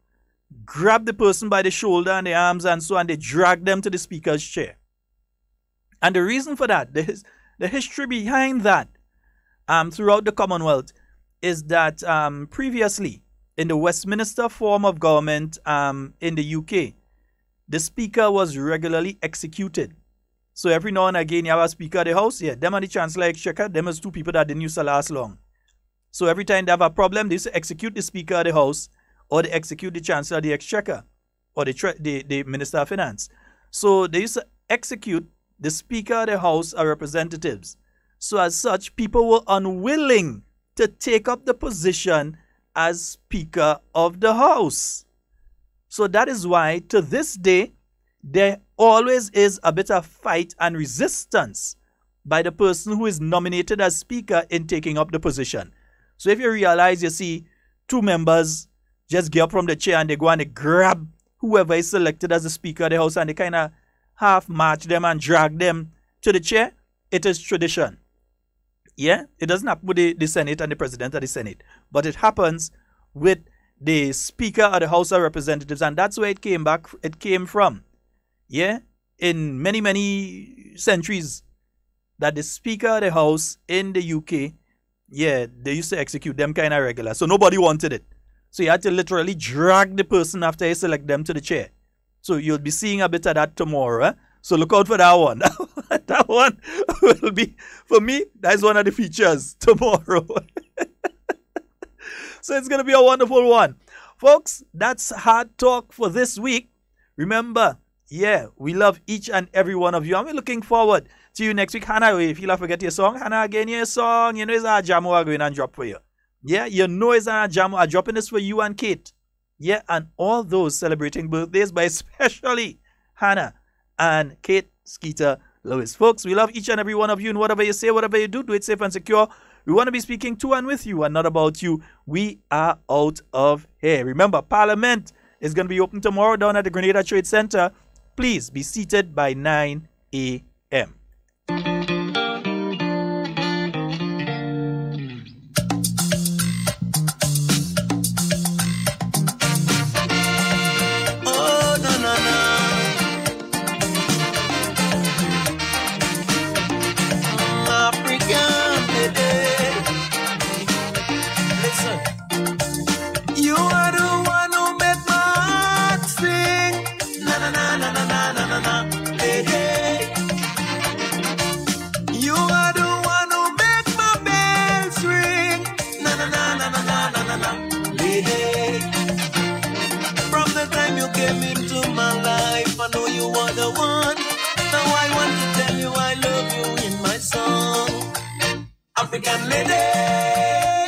grab the person by the shoulder and the arms and so on, they drag them to the Speaker's chair. And the reason for that, the history behind that throughout the Commonwealth is that previously, in the Westminster form of government in the UK, the Speaker was regularly executed. So every now and again, you have a Speaker of the House, yeah, them and the Chancellor Exchequer, them is 2 people that didn't used to last long. So every time they have a problem, they used to execute the Speaker of the House, or they execute the Chancellor of the Exchequer, or the Minister of Finance. So they used to execute the Speaker of the House of Representatives. So as such, people were unwilling to take up the position as Speaker of the House. So that is why, to this day, there always is a bit of fight and resistance by the person who is nominated as Speaker in taking up the position. So if you realize, you see 2 members just get up from the chair and they go and they grab whoever is selected as the Speaker of the House and they kind of half march them and drag them to the chair, it is tradition. Yeah, it doesn't happen with the Senate and the President of the Senate, but it happens with the Speaker of the House of Representatives, and that's where it came from. Yeah, in many, many centuries, that the Speaker of the House in the UK, yeah, they used to execute them kind of regular, so nobody wanted it. So you had to literally drag the person after you select them to the chair. So you'll be seeing a bit of that tomorrow. Eh? So look out for that one. That one will be, for me, that's one of the features tomorrow. So it's going to be a wonderful one. Folks, that's Hard Talk for this week. Remember, yeah, we love each and every one of you. And we're looking forward to you next week. Hannah, if you'll forget your song, Hannah, again, your song, you know, it's a jam we're going and drop for you. Yeah, you know it's a jam. I'm dropping this for you and Kate. Yeah, and all those celebrating birthdays, but especially Hannah and Kate Skeeter Lewis. Folks, we love each and every one of you, and whatever you say, whatever you do, do it safe and secure. We want to be speaking to and with you and not about you. We are out of here. Remember, Parliament is going to be open tomorrow down at the Grenada Trade Center. Please be seated by 9 a.m. The one. Now I want to tell you I love you in my song. African lady.